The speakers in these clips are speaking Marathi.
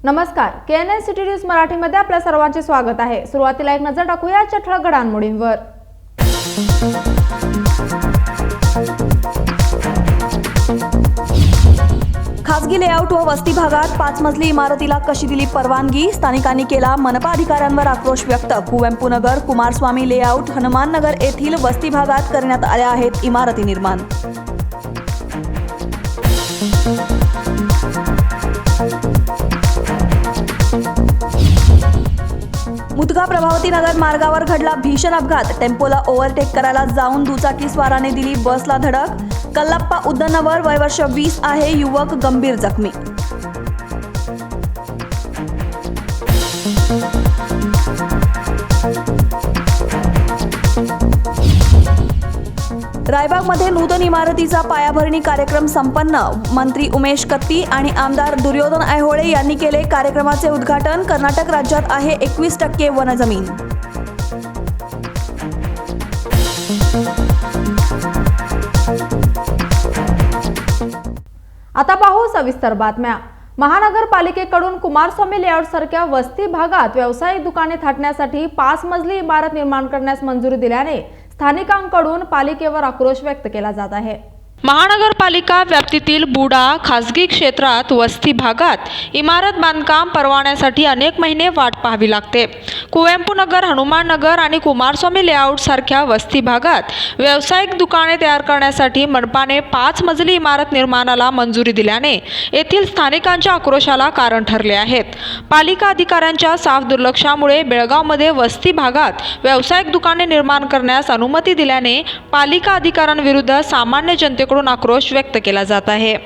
नमस्कार, केएनएन सिटी न्यूज मराठीमध्ये आपल्या सर्वांचे स्वागत आहे। सुरुवातीला एक नजर टाकूया ठळक घडामोडींवर। खासगी लेआउट व वस्ती भागात 5 मजली इमारतीला कशी दिली परवानगी? स्थानिकांनी केला मनपा अधिकाऱ्यांवर आक्रोश व्यक्त। कुवेंपू नगर, कुमारस्वामी लेआउट, हनुमान नगर येथील वस्ती भागात करण्यात आल्या आहेत इमारती निर्माण। मुदगा प्रभावती नगर मार्गावर घडला भीषण अपघात। टेम्पोला ओव्हरटेक करायला जाऊन दुचाकी स्वाराने दिली बसला धडक। कल्लप्पा उद्दनवर, वय वर्ष 20 आहे, युवक गंभीर जखमी। रायबागमध्ये नूतन इमारतीचा पायाभरणी कार्यक्रम संपन्न। मंत्री उमेश कत्ती आणि आमदार दुर्योधन ऐहोळे यांनी केले कार्यक्रमाचे उद्घाटन। कर्नाटक राज्यात आहे 21% वनजमीन। आता पाहू सविस्तर बातम्या। महानगरपालिकेकडून कुमारस्वामी लेआउट सारख्या वस्ती भागात व्यावसायिक दुकाने थाटण्यासाठी 5 मजली इमारत निर्माण करण्यास मंजुरी दिल्याने स्थानिकांकडून पालिकेवर आक्रोश व्यक्त केला जात आहे। महानगरपालिका व्याप्तीतील बुडा खासगी क्षेत्रात वस्ती भागात इमारत बांधकाम परवान्यासाठी अनेक महिने वाट पाहावी लागते। कुवेंपू नगर, हनुमान नगर आणि कुमारस्वामी लेआउट सारख्या वस्ती भागात व्यावसायिक दुकाने तयार करण्यासाठी मनपाने 5 मजली इमारत निर्माणाला मंजुरी दिल्याने येथील स्थानिकांच्या आक्रोशाला कारण ठरले आहेत। पालिका अधिकाऱ्यांच्या साफ दुर्लक्षामुळे बेळगावमध्ये वस्ती भागात व्यावसायिक दुकाने निर्माण करण्यास अनुमती दिल्याने पालिका अधिकाऱ्यांविरुद्ध सामान्य जनते कडून आक्रोश व्यक्त केला जात आहे।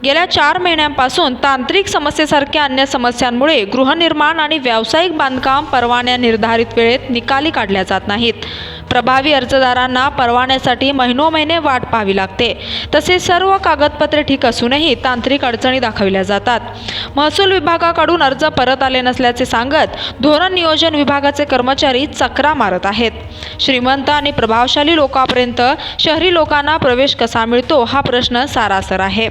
गेल्या 4 महिन्यांपासून तांत्रिक समस्येसारख्या अन्य समस्यांमुळे गृहनिर्माण आणि व्यावसायिक बांधकाम परवान्या निर्धारित वेळेत निकाली काढल्या जात नाहीत। प्रभावी अर्जदारांना परवान्यासाठी महिनोमहिने वाट पाहावी लागते। तसेच सर्व कागदपत्रे ठीक असूनही तांत्रिक अडचणी दाखविल्या जातात। महसूल विभागाकडून अर्ज परत आले नसल्याचे सांगत धोरण नियोजन विभागाचे कर्मचारी चक्रा मारत आहेत। श्रीमंत आणि प्रभावशाली लोकांपर्यंत शहरी लोकांना प्रवेश कसा मिळतो हा प्रश्न सारासर आहे।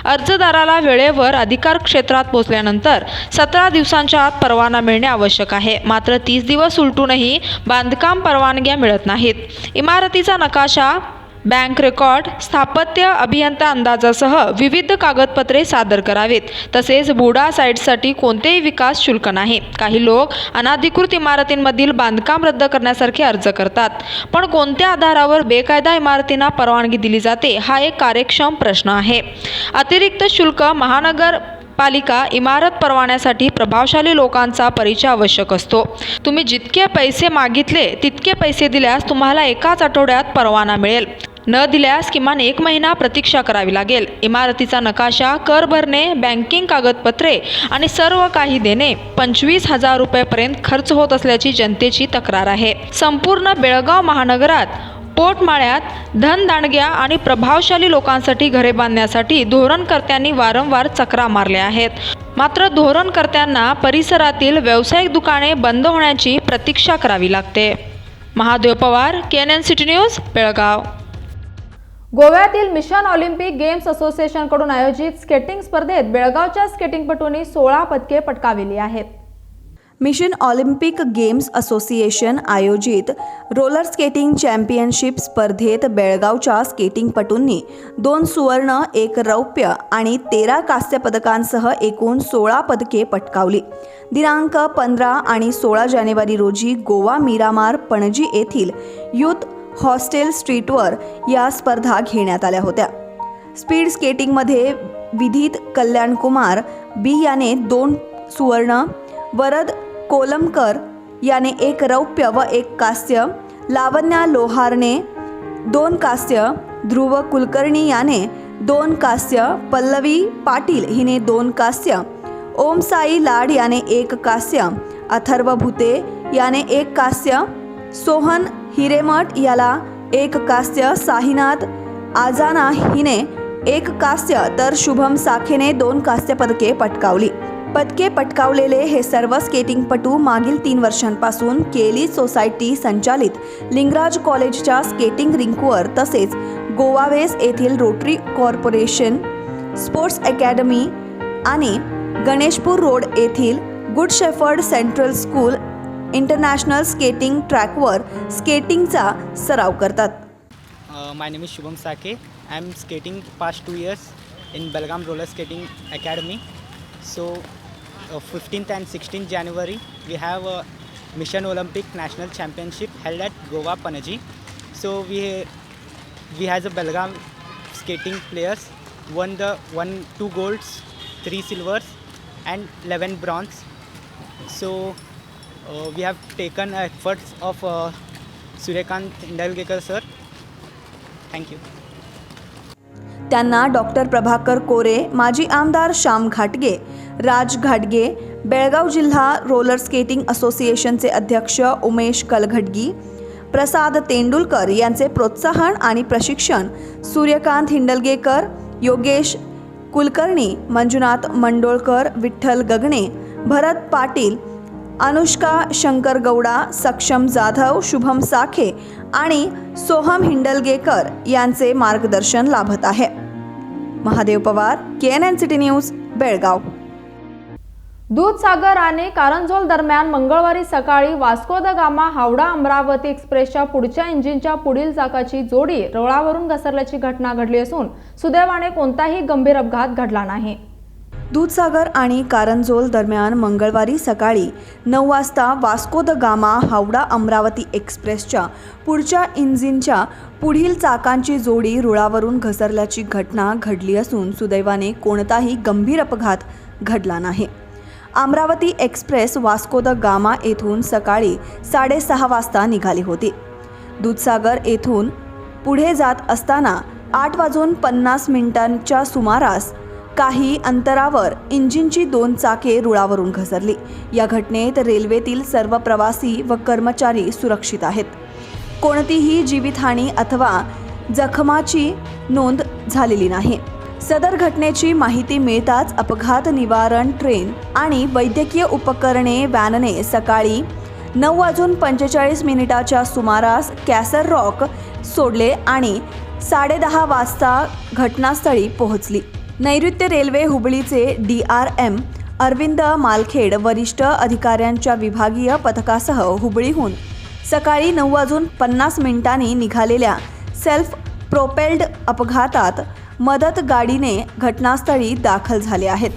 अर्जदाराला वेळेवर अधिकार क्षेत्रात पोहोचल्यानंतर 17 दिवसांच्या आत परवाना मिळणे आवश्यक आहे। मात्र 30 दिवस उलटूनही बांधकाम परवानग्या मिळत नाहीत। इमारतीचा नकाशा, बँक रेकॉर्ड, स्थापत्य अभियंता अंदाजासह विविध कागदपत्रे सादर करावीत। तसेच बुडा साइटसाठी कोणतेही विकास शुल्क नाही। काही लोक अनधिकृत इमारतींमधील बांधकाम रद्द करण्यासारखे अर्ज करतात, पण कोणत्या आधारावर बेकायदा इमारतींना परवानगी दिली जाते हा एक कार्यक्षम प्रश्न आहे। अतिरिक्त शुल्क महानगरपालिका इमारत परवान्यासाठी प्रभावशाली लोकांचा परिचय आवश्यक असतो। तुम्ही जितके पैसे मागितले तितके पैसे दिल्यास तुम्हाला एकाच आठवड्यात परवाना मिळेल, न दिल्यास किमान 1 महिना प्रतीक्षा करावी लागेल। इमारतीचा नकाशा, कर भरणे, बँकिंग कागदपत्रे आणि सर्व काही देणे 25,000 रुपयेपर्यंत खर्च होत असल्याची जनतेची तक्रार आहे। संपूर्ण बेळगाव महानगरात पोटमाळ्यात धनदांडग्या आणि प्रभावशाली लोकांसाठी घरे बांधण्यासाठी धोरणकर्त्यांनी वारंवार चक्रा मारल्या आहेत। मात्र धोरणकर्त्यांना परिसरातील व्यावसायिक दुकाने बंद होण्याची प्रतीक्षा करावी लागते। Mahadev Pawar, KNN city news, Belgaum. गोव्यातील मिशन ऑलिम्पिक गेम्स असोसिएशनकडून आयोजित स्केटिंग स्पर्धेत बेळगावच्या स्केटिंगपटूंनी 16 पदके पटकाविली आहेत। मिशन ऑलिम्पिक गेम्स असोसिएशन आयोजित रोलर स्केटिंग चॅम्पियनशिप स्पर्धेत बेळगावच्या स्केटिंगपटूंनी 2 सुवर्ण, 1 रौप्य आणि 13 कांस्य पदकांसह एकूण 16 पदके पटकावली। दिनांक 15 आणि 16 जानेवारी रोजी गोवा मिरामार पणजी येथील युथ हॉस्टेल स्ट्रीटवर या स्पर्धा घेण्यात आल्या होत्या। स्पीड स्केटिंगमध्ये विधित कल्याणकुमार बी याने 2 सुवर्ण, वरद कोलमकर याने 1 रौप्य व 1 कांस्य, लावण्या लोहारने 2 कांस्य, ध्रुव कुलकर्णी याने 2 कांस्य, पल्लवी पाटील हिने 2 कांस्य, ओम साई लाड याने 1 कांस्य, अथर्व भुते याने 1 कांस्य, सोहन हिरेमठ याला 1 कांस्य, साहीनाथ आजाना हिने 1 कांस्य तर शुभम साखेने 2 कांस्य पदके पटकावली। पदके पटकावलेले हे सर्व स्केटिंगपटू मागील 3 वर्षांपासून केली सोसायटी संचालित लिंगराज कॉलेजच्या स्केटिंग रिंकवर तसेच गोवा वेस येथील रोटरी कॉर्पोरेशन स्पोर्ट्स अकॅडमी आणि गणेशपूर रोड येथील good shepherd central school international skating ट्रॅकवर स्केटिंगचा सराव करतात. My name is Shubham Sake. I am skating past 2 years in Belgaum Roller Skating Academy. So 15th and 16th January we have a Mission Olympic National Championship held at Goa, Panaji. So we has a Belgaum skating players won 2 golds, 3 silvers and 11 bronze. So we have taken efforts of Suryakant Indalgekar sir. Thank you. त्यांना डॉक्टर प्रभाकर कोरे, माजी आमदार श्याम घाटगे, राज घाटगे, बेळगाव जिल्हा रोलर स्केटिंग असोसिएशनचे अध्यक्ष उमेश कलघटगी, प्रसाद तेंडुलकर यांचे प्रोत्साहन आणि प्रशिक्षण, सूर्यकांत हिंडलगेकर, योगेश कुलकर्णी, मंजुनाथ मंडोळकर, विठ्ठल गगणे, भरत पाटील, अनुष्का शंकर गौडा, सक्षम जाधव, शुभम साखे आणि सोहम हिंडलगेकर यांचे मार्गदर्शन लाभत आहे. Mahadev Pawar, KNN city news, Belgaum. Dudhsagar आणि कारंजोल दरम्यान मंगळवारी सकाळी वास्को द गामा हावडा अमरावती एक्सप्रेसच्या पुढच्या इंजिनच्या पुढील चाकाची जोडी रुळावरून घसरल्याची घटना घडली असून सुदैवाने कोणताही गंभीर अपघात घडला नाही. दूधसागर आणि कारंजोल दरम्यान मंगळवारी सकाळी 9 वाजता वास्को द गामा हावडा अमरावती एक्सप्रेसच्या पुढच्या इंजिनच्या पुढील चाकांची जोडी रुळावरून घसरल्याची घटना घडली असून सुदैवाने कोणताही गंभीर अपघात घडला नाही. Amravati express Vasco the gamma येथून सकाळी 6:30 वाजता निघाली होती. दूधसागर येथून पुढे जात असताना 8:50 सुमारास काही अंतरावर इंजिनची 2 चाके रुळावरून घसरली. या घटनेत रेल्वेतील सर्व प्रवासी व कर्मचारी सुरक्षित आहेत. कोणतीही जीवितहानी अथवा जखमाची नोंद झालेली नाही. सदर घटनेची माहिती मिळताच अपघात निवारण ट्रेन आणि वैद्यकीय उपकरणे व्हॅनने सकाळी 9:45 सुमारास कॅसर रॉक सोडले आणि 10:30 वाजता घटनास्थळी पोहोचली. नैऋत्य रेल्वे हुबळीचे DRM अरविंद मालखेड वरिष्ठ अधिकाऱ्यांच्या विभागीय पथकासह हुबळीहून सकाळी 9:50 निघालेल्या सेल्फ प्रोपेल्ड अपघातात मदत गाडीने घटनास्थळी दाखल झाले आहेत.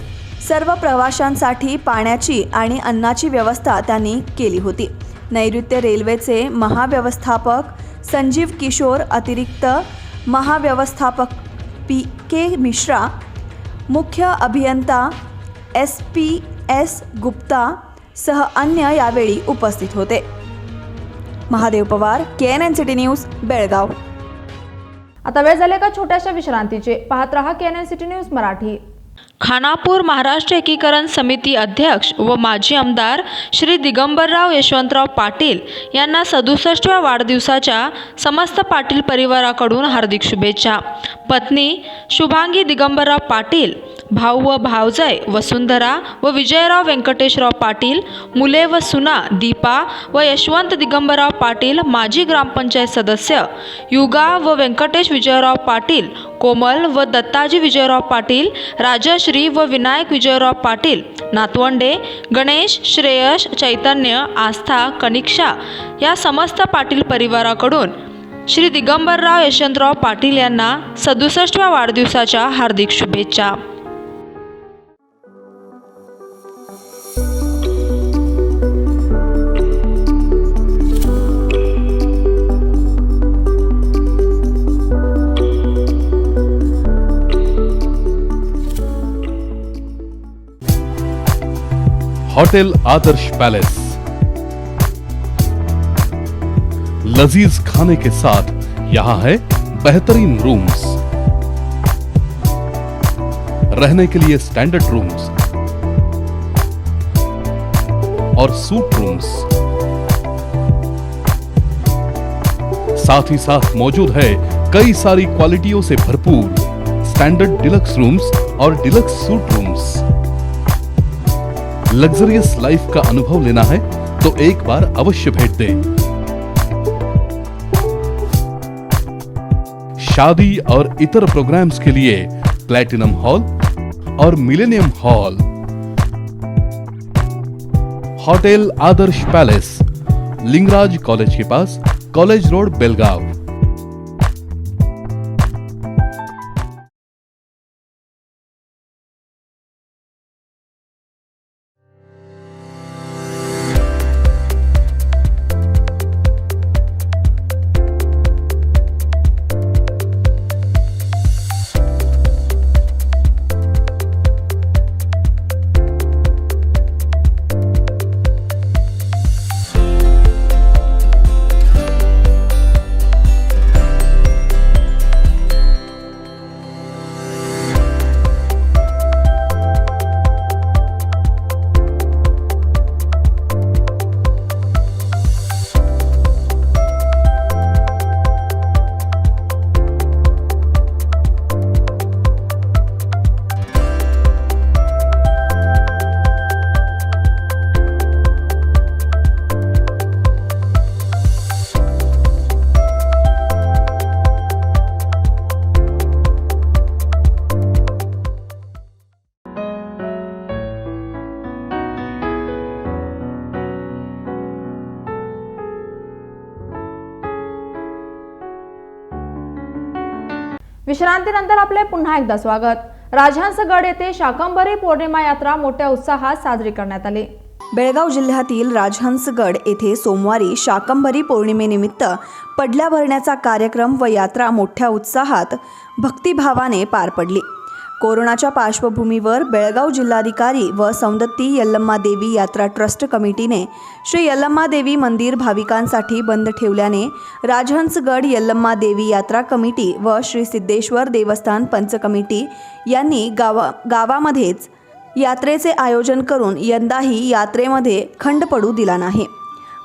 सर्व प्रवाशांसाठी पाण्याची आणि अन्नाची व्यवस्था त्यांनी केली होती. नैऋत्य रेल्वेचे महाव्यवस्थापक संजीव किशोर, अतिरिक्त महाव्यवस्थापक PK मिश्रा, मुख्य अभियंता SPS गुप्ता सह अन्य यावेळी उपस्थित होते. Mahadev Pawar, KNN city news, Belgaum. आता वेळ झाले का छोट्याशा विश्रांतीचे. पाहत रहा KNN city news Marathi. Khanapur Maharashtra एकीकरण समिती अध्यक्ष व माजी आमदार श्री दिगंबरराव यशवंतराव पाटील यांना 67व्या वाढदिवसाच्या समस्त पाटील परिवाराकडून हार्दिक शुभेच्छा. पत्नी शुभांगी दिगंबरराव पाटील, भाऊ व भावजय वसुंधरा व विजयराव व्यंकटेशराव पाटील, मुले व सुना दीपा व यशवंत दिगंबरराव पाटील, माजी ग्रामपंचायत सदस्य युगा व व्यंकटेश विजयराव पाटील, कोमल व दत्ताजी विजयराव पाटील, राजश्री व विनायक विजयराव पाटील, नातवंडे गणेश, श्रेयश, चैतन्य, आस्था, कनिक्षा या समस्त पाटील परिवाराकडून श्री दिगंबरराव यशवंतराव पाटील यांना 67व्या वाढदिवसाच्या हार्दिक शुभेच्छा. होटल आदर्श पैलेस लजीज खाने के साथ यहाँ है बेहतरीन रूम्स, रहने के लिए स्टैंडर्ड रूम्स और सूट रूम्स, साथ ही साथ मौजूद है कई सारी क्वालिटियों से भरपूर स्टैंडर्ड डिलक्स रूम्स और डिलक्स सूट रूम्स। लग्जरियस लाइफ का अनुभव लेना है तो एक बार अवश्य भेंट दें। शादी और इतर प्रोग्राम्स के लिए प्लैटिनम हॉल और मिलेनियम हॉल, होटल आदर्श पैलेस, लिंगराज कॉलेज के पास, कॉलेज रोड, बेलगाव। विश्रांतीनंतर आपले पुन्हा एकदा स्वागत। राजहंसगड येथे शाकंभरी पौर्णिमा यात्रा मोठ्या उत्साहात साजरी करण्यात आली। बेळगाव जिल्ह्यातील राजहंसगड येथे सोमवारी शाकंभरी पौर्णिमेनिमित्त पडल्या भरण्याचा कार्यक्रम व यात्रा मोठ्या उत्साहात भक्तिभावाने पार पडली। कोरोनाच्या पार्श्वभूमीवर बेळगाव जिल्हाधिकारी व सौंदत्ती यल्लम्मा देवी यात्रा ट्रस्ट कमिटीने श्री यल्लम्मा देवी मंदिर भाविकांसाठी बंद ठेवल्याने राजहंसगड यल्लम्मा देवी यात्रा कमिटी व श्री सिद्धेश्वर देवस्थान पंच कमिटी यांनी गावामध्येच यात्रेचे आयोजन करून यंदाही यात्रेमध्ये खंड पडू दिला नाही।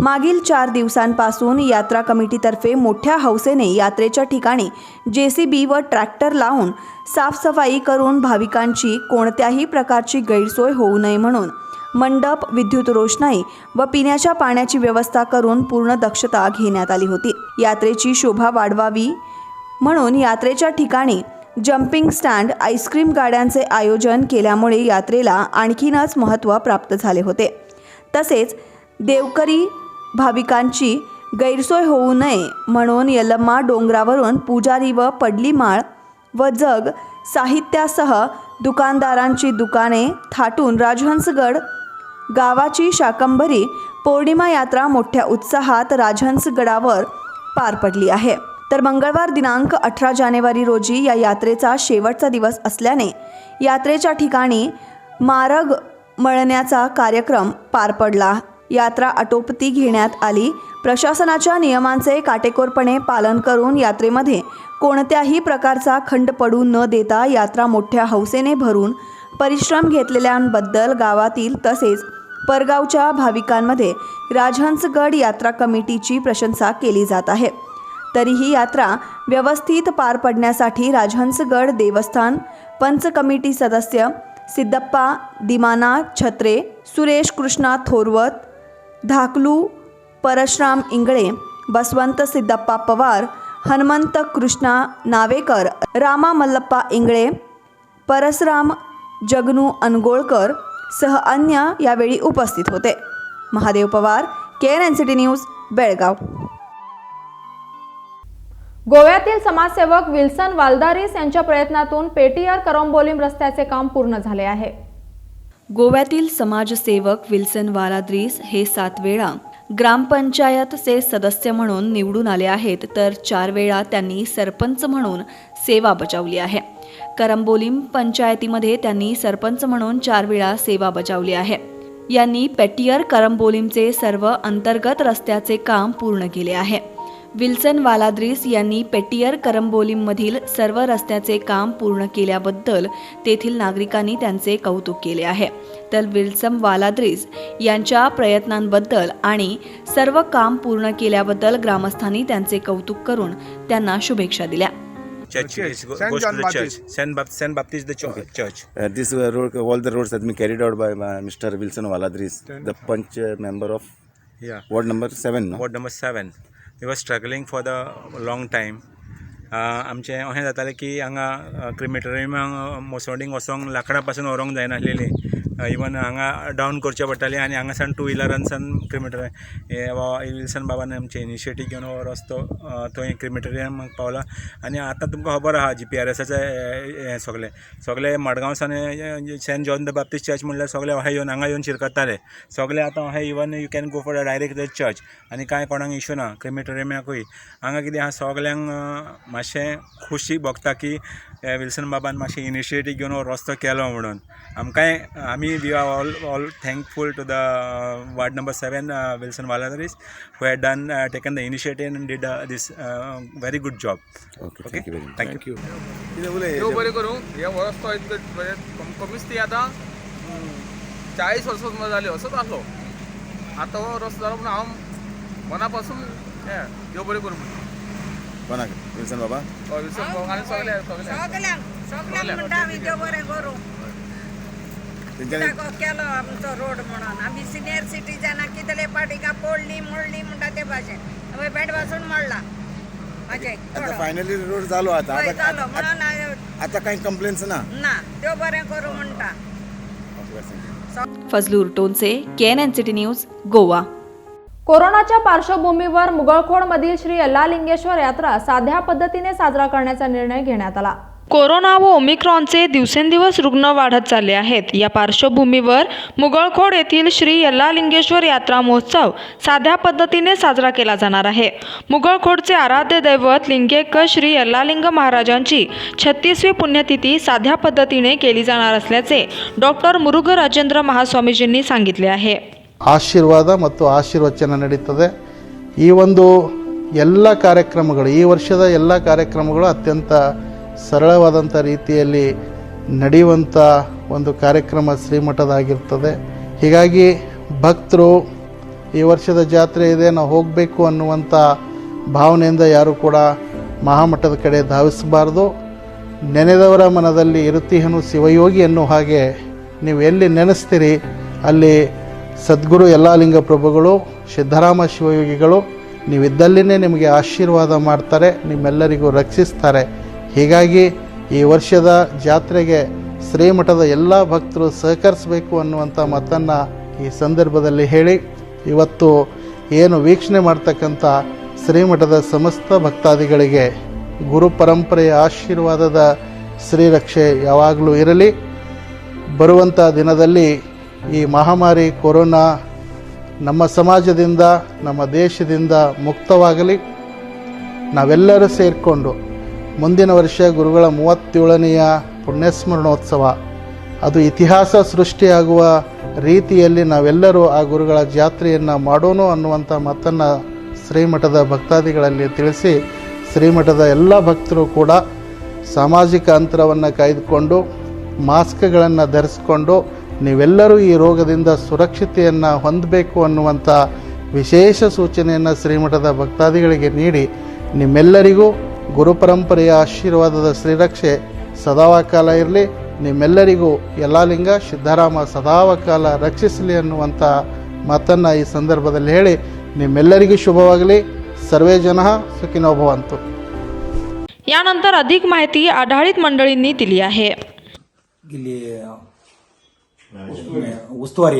मागील 4 दिवसांपासून यात्रा कमिटीतर्फे मोठ्या हौसेने यात्रेच्या ठिकाणी JCB व ट्रॅक्टर लावून साफसफाई करून भाविकांची कोणत्याही प्रकारची गैरसोय होऊ नये म्हणून मंडप, विद्युत रोषणाई व पिण्याच्या पाण्याची व्यवस्था करून पूर्ण दक्षता घेण्यात आली होती। यात्रेची शोभा वाढवावी म्हणून यात्रेच्या ठिकाणी जम्पिंग स्टँड, आईस्क्रीम गाड्यांचे आयोजन केल्यामुळे यात्रेला आणखीनच महत्त्व प्राप्त झाले होते। तसेच देवकरी भाविकांची गैरसोय होऊ नये म्हणून यल्लम्मा डोंगरावरून पुजारी व पडली माळ व जग साहित्यासह दुकानदारांची दुकाने थाटून राजहंसगड गावाची शाकंभरी पौर्णिमा यात्रा मोठ्या उत्साहात राजहंसगडावर पार पडली आहे। तर मंगळवार दिनांक 18 जानेवारी रोजी या यात्रेचा शेवटचा दिवस असल्याने यात्रेच्या ठिकाणी मारग मळण्याचा कार्यक्रम पार पडला। यात्रा आटोपती घेण्यात आली। प्रशासनाच्या नियमांचे काटेकोरपणे पालन करून यात्रेमध्ये कोणत्याही प्रकारचा खंड पडू न देता यात्रा मोठ्या हौसेने भरून परिश्रम घेतलेल्यांबद्दल गावातील तसेच परगावच्या भाविकांमध्ये राजहंसगड यात्रा कमिटीची प्रशंसा केली जात आहे। तरीही यात्रा व्यवस्थित पार पडण्यासाठी राजहंसगड देवस्थान पंच कमिटी सदस्य सिद्धप्पा दिमाना छत्रे, सुरेश कृष्णा थोरवत, धाकलू परशुराम इंगळे, बसवंत सिद्धप्पा पवार, हनुमंत कृष्णा नावेकर, रामा मल्लप्पा इंगळे, परसराम जगनू अनगोळकर सह अन्य यावेळी उपस्थित होते। Mahadev Pawar, KNNCT news, Belgaum. गोव्यातील समाजसेवक विल्सन वालदारिस यांच्या प्रयत्नातून पेटियर करंबोलीम रस्त्याचे काम पूर्ण झाले आहे। गोव्यातील समाजसेवक विल्सन वालाद्रिस हे 7 वेळा ग्रामपंचायतचे सदस्य म्हणून निवडून आले आहेत, तर 4 वेळा त्यांनी सरपंच म्हणून सेवा बजावली आहे। करंबोलीम पंचायतीमध्ये त्यांनी सरपंच म्हणून 4 वेळा सेवा बजावली आहे। यांनी पेटियर करंबोलीमचे सर्व अंतर्गत रस्त्याचे काम पूर्ण केले आहे। विल्सन वालाद्रिस यांनी पेटियर करंबोलीममधील सर्व रस्त्याचे काम पूर्ण केल्याबद्दल तेथील नागरिकांनी त्यांचे कौतुक केले आहे। तर विल्सन वालाद्रिस यांच्या प्रयत्नांबद्दल आणि सर्व काम पूर्ण केल्याबद्दल ग्रामस्थांनी त्यांचे कौतुक करून त्यांना शुभेच्छा दिल्या। Church is goes to the church. Saint Baptist the church. This road, all the roads have been carried out by Mr. Wilson Waladris, the punch member of ward number 7. No? Ward number 7. We were struggling for the long time. आमचे अशें जातालें की हांगा क्रिमेटोरियमाक मोसोडींग वचोंक लाकडां पासून व्हरोंक जायनासलेली। इवन हांगा डावन करचें पडटालें आनी हांगासान 2 व्हिलरांसान क्रिमेटोरियम हे विल्सन बाबान आमचे इनिशिएटीव घेवन हो रस्तो थंय क्रिमेटोरियमाक पावला आनी आतां तुमकां खबर आहा GPRSाचें हें सगळे मडगांवसान saint John the Baptist church म्हणल्यार सगळे हांगा येवन शिरकताले सगळे आतां even you can go for direct the church आनी कांय कोणाक इशू ना क्रिमेटोरियमाकूय हांगा कितें आहा सगल्यांक मातशें खुशी भोगता की विल्सन बाबान मातशें इनिशिएटीव घेवन हो रस्तो केलो म्हणून आमी we are all thankful to the ward number 7 Wilson Valadares who had taken the initiative and did this very good job. Okay thank you very much. Thank you. देव बरें करूं. हे रस्तो इतको कमीच ती आतां 40 वर्सां जाली असोच आसलो. आतां हो रस्तो जालो पूण हांव मना पासून देव बरें करूं कोणाक विल्सन बाबा विल्सन बाबा आनी सगळ्यांक म्हणटा आमी देव बरें करूं. तेंच्यांनी केलो आमचो रोड म्हणून आमी सिनियर सिटीजनाक कितले पाटिका पडली मोडली म्हणटा ते भाशेन बेड पासून मोडला म्हाजे आता फायनली रोड जालो आता जालो म्हणून आता काही कंप्लेंट्स ना. देव बरें करूं म्हणटा. फजलूर टोनसे, KNN सिटी न्यूज, गोवा. कोरोनाच्या पार्श्वभूमीवर मुगळखोडमधील श्री यल्लालिंगेश्वर यात्रा साध्या पद्धतीने साजरा करण्याचा निर्णय घेण्यात आला. कोरोना व ओमिक्रॉनचे दिवसेंदिवस रुग्ण वाढत चालले आहेत. या पार्श्वभूमीवर मुगळखोड येथील श्री यल्लालिंगेश्वर यात्रा महोत्सव साध्या पद्धतीने साजरा केला जाणार आहे. मुगळखोडचे आराध्य दैवत लिंगेकर श्री यल्लालिंग महाराजांची 36वी पुण्यतिथी साध्या पद्धतीने केली जाणार असल्याचे डॉक्टर मुरुग राजेंद्र महास्वामीजींनी सांगितले आहे. ಆಶೀರ್ವಾದ ಮತ್ತು ಆಶೀರ್ವಚನ ನಡೀತದೆ. ಈ ಒಂದು ಎಲ್ಲ ಕಾರ್ಯಕ್ರಮಗಳು ಈ ವರ್ಷದ ಎಲ್ಲ ಕಾರ್ಯಕ್ರಮಗಳು ಅತ್ಯಂತ ಸರಳವಾದಂಥ ರೀತಿಯಲ್ಲಿ ನಡೆಯುವಂಥ ಒಂದು ಕಾರ್ಯಕ್ರಮ ಶ್ರೀಮಠದಾಗಿರ್ತದೆ. ಹೀಗಾಗಿ ಭಕ್ತರು ಈ ವರ್ಷದ ಜಾತ್ರೆ ಇದೆ ನಾವು ಹೋಗಬೇಕು ಅನ್ನುವಂಥ ಭಾವನೆಯಿಂದ ಯಾರು ಕೂಡ ಮಹಾಮಠದ ಕಡೆ ಧಾವಿಸಬಾರ್ದು. ನೆನೆದವರ ಮನದಲ್ಲಿ ಇರುತ್ತೀಹನು ಶಿವಯೋಗಿ ಅನ್ನೋ ಹಾಗೆ ನೀವು ಎಲ್ಲಿ ನೆನೆಸ್ತೀರಿ ಅಲ್ಲಿ ಸದ್ಗುರು ಯಲ್ಲಾಲಿಂಗ ಪ್ರಭುಗಳು ಸಿದ್ದರಾಮ ಶಿವಯೋಗಿಗಳು ನೀವಿದ್ದಲ್ಲಿನೇ ನಿಮಗೆ ಆಶೀರ್ವಾದ ಮಾಡ್ತಾರೆ, ನಿಮ್ಮೆಲ್ಲರಿಗೂ ರಕ್ಷಿಸ್ತಾರೆ. ಹೀಗಾಗಿ ಈ ವರ್ಷದ ಜಾತ್ರೆಗೆ ಶ್ರೀಮಠದ ಎಲ್ಲ ಭಕ್ತರು ಸಹಕರಿಸಬೇಕು ಅನ್ನುವಂಥ ಮಾತನ್ನು ಈ ಸಂದರ್ಭದಲ್ಲಿ ಹೇಳಿ ಇವತ್ತು ಏನು ವೀಕ್ಷಣೆ ಮಾಡ್ತಕ್ಕಂಥ ಶ್ರೀಮಠದ ಸಮಸ್ತ ಭಕ್ತಾದಿಗಳಿಗೆ ಗುರು ಪರಂಪರೆಯ ಆಶೀರ್ವಾದದ ಶ್ರೀರಕ್ಷೆ ಯಾವಾಗಲೂ ಇರಲಿ. ಬರುವಂಥ ದಿನದಲ್ಲಿ ಈ ಮಹಾಮಾರಿ ಕೊರೋನಾ ನಮ್ಮ ಸಮಾಜದಿಂದ ನಮ್ಮ ದೇಶದಿಂದ ಮುಕ್ತವಾಗಲಿ. ನಾವೆಲ್ಲರೂ ಸೇರಿಕೊಂಡು ಮುಂದಿನ ವರ್ಷ ಗುರುಗಳ 37ನೆಯ ಪುಣ್ಯಸ್ಮರಣೋತ್ಸವ ಅದು ಇತಿಹಾಸ ಸೃಷ್ಟಿಯಾಗುವ ರೀತಿಯಲ್ಲಿ ನಾವೆಲ್ಲರೂ ಆ ಗುರುಗಳ ಜಾತ್ರೆಯನ್ನು ಮಾಡೋಣ ಅನ್ನುವಂಥ ಮಾತನ್ನು ಶ್ರೀಮಠದ ಭಕ್ತಾದಿಗಳಲ್ಲಿ ತಿಳಿಸಿ ಶ್ರೀಮಠದ ಎಲ್ಲ ಭಕ್ತರು ಕೂಡ ಸಾಮಾಜಿಕ ಅಂತರವನ್ನು ಕಾಯ್ದುಕೊಂಡು ಮಾಸ್ಕ್ಗಳನ್ನು ಧರಿಸಿಕೊಂಡು ನೀವೆಲ್ಲರೂ ಈ ರೋಗದಿಂದ ಸುರಕ್ಷತೆಯನ್ನು ಹೊಂದಬೇಕು ಅನ್ನುವಂಥ ವಿಶೇಷ ಸೂಚನೆಯನ್ನು ಶ್ರೀಮಠದ ಭಕ್ತಾದಿಗಳಿಗೆ ನೀಡಿ ನಿಮ್ಮೆಲ್ಲರಿಗೂ ಗುರುಪರಂಪರೆಯ ಆಶೀರ್ವಾದದ ಶ್ರೀರಕ್ಷೆ ಸದಾಕಾಲ ಇರಲಿ. ನಿಮ್ಮೆಲ್ಲರಿಗೂ ಯಲ್ಲಾಲಿಂಗ ಸಿದ್ದರಾಮ ಸದಾಕಾಲ ರಕ್ಷಿಸಲಿ ಅನ್ನುವಂಥ ಮಾತನ್ನು ಈ ಸಂದರ್ಭದಲ್ಲಿ ಹೇಳಿ ನಿಮ್ಮೆಲ್ಲರಿಗೂ ಶುಭವಾಗಲಿ. ಸರ್ವೇ ಜನಃ ಸುಖಿನೋ ಭವಂತು. यानंतर अधिक माहिती आढाळीत मंडळींनी दिली आहे. ಇಲ್ಲಿ ಉಸ್ತುವಾರಿ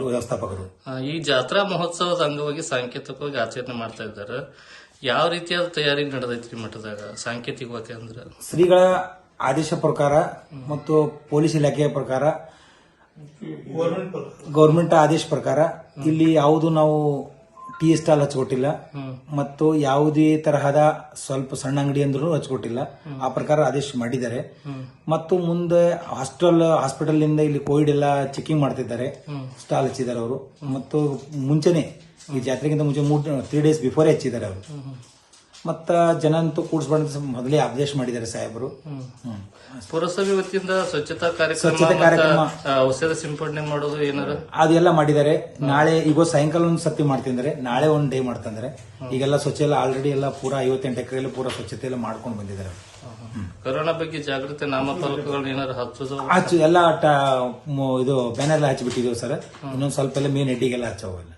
ವ್ಯವಸ್ಥಾಪಕರು ಈ ಜಾತ್ರಾ ಮಹೋತ್ಸವದ ಅಂಗವಾಗಿ ಸಾಂಕೇತಿಕವಾಗಿ ಆಚರಣೆ ಮಾಡ್ತಾ ಇದ್ದಾರೆ. ಯಾವ ರೀತಿಯಾದ ತಯಾರಿ ನಡೆದೈತ್ರಿ ಮಠದಾಗ ಸಾಂಕೇತಿಕವಾಗಿ ಅಂದ್ರೆ ಶ್ರೀಗಳ ಆದೇಶ ಪ್ರಕಾರ ಮತ್ತು ಪೊಲೀಸ್ ಇಲಾಖೆಯ ಪ್ರಕಾರ ಗೌರ್ಮೆಂಟ್ ಆದೇಶ ಪ್ರಕಾರ ಇಲ್ಲಿ ಯಾವುದು ನಾವು ಟೀ ಸ್ಟಾಲ್ ಹಚ್ಕೊಟ್ಟಿಲ್ಲ ಮತ್ತು ಯಾವುದೇ ತರಹದ ಸ್ವಲ್ಪ ಸಣ್ಣ ಅಂಗಡಿ ಅಂದ್ರೂ ಹಚ್ಕೊಟ್ಟಿಲ್ಲ. ಆ ಪ್ರಕಾರ ಆದೇಶ ಮಾಡಿದ್ದಾರೆ. ಮತ್ತು ಮುಂದೆ ಹಾಸ್ಪಿಟಲ್ ನಿಂದ ಇಲ್ಲಿ ಕೋವಿಡ್ ಎಲ್ಲ ಚೆಕಿಂಗ್ ಮಾಡ್ತಿದ್ದಾರೆ, ಸ್ಟಾಲ್ ಹಚ್ಚಿದ್ದಾರೆ ಅವರು. ಮತ್ತು ಮುಂಚೆನೆ ಈ ಜಾತ್ರೆಗಿಂತ ಮುಂಚೆ 3 days ಬಿಫೋರ್ ಹಚ್ಚಿದ್ದಾರೆ ಅವರು. ಮತ್ತ ಜನ ಅಂತೂ ಕೂಡಿಸ್ಬಾರ್ದು ಮೊದಲೇ ಆದೇಶ ಮಾಡಿದ್ದಾರೆ ಸಾಹೇಬರು. ಪುರಸಭೆ ವತಿಯಿಂದ ಸ್ವಚ್ಛತಾ ಕಾರ್ಯಕ್ರಮ ಔಷಧ ಸಿಂಪಡಣೆ ಮಾಡೋದು ಏನಾರ ಅದೆಲ್ಲ ಮಾಡಿದ್ದಾರೆ. ನಾಳೆ ಈಗ ಸಾಯಂಕಾಲ ಒಂದು ಸತಿ ಮಾಡ್ತಿದ್ದಾರೆ, ನಾಳೆ ಒಂದು ಡೇ ಮಾಡ್ತಂದ್ರೆ. ಈಗೆಲ್ಲ ಸ್ವಚ್ಛ ಎಲ್ಲ ಆಲ್ರೆಡಿ ಎಲ್ಲ ಪೂರಾ 58 ಎಕರೆಯಲ್ಲಿ ಪೂರಾ ಸ್ವಚ್ಛತೆ ಎಲ್ಲ ಮಾಡ್ಕೊಂಡು ಬಂದಿದ್ದಾರೆ. ಕೊರೋನಾ ಬಗ್ಗೆ ಜಾಗೃತಿ ನಾಮಫಲಕಗಳನ್ನ ಏನಾರ ಹಚ್ಚು ಎಲ್ಲ ಇದು ಬ್ಯಾನರ್ ಎಲ್ಲ ಹಚ್ಚಿಬಿಟ್ಟಿದ್ದೇವೆ ಸರ್. ಇನ್ನೊಂದು ಸ್ವಲ್ಪ ಎಲ್ಲ ಮೇನ್ ಹೆಡ್ಡಿಗೆಲ್ಲ ಹಚ್ಚೋಲ್ಲ.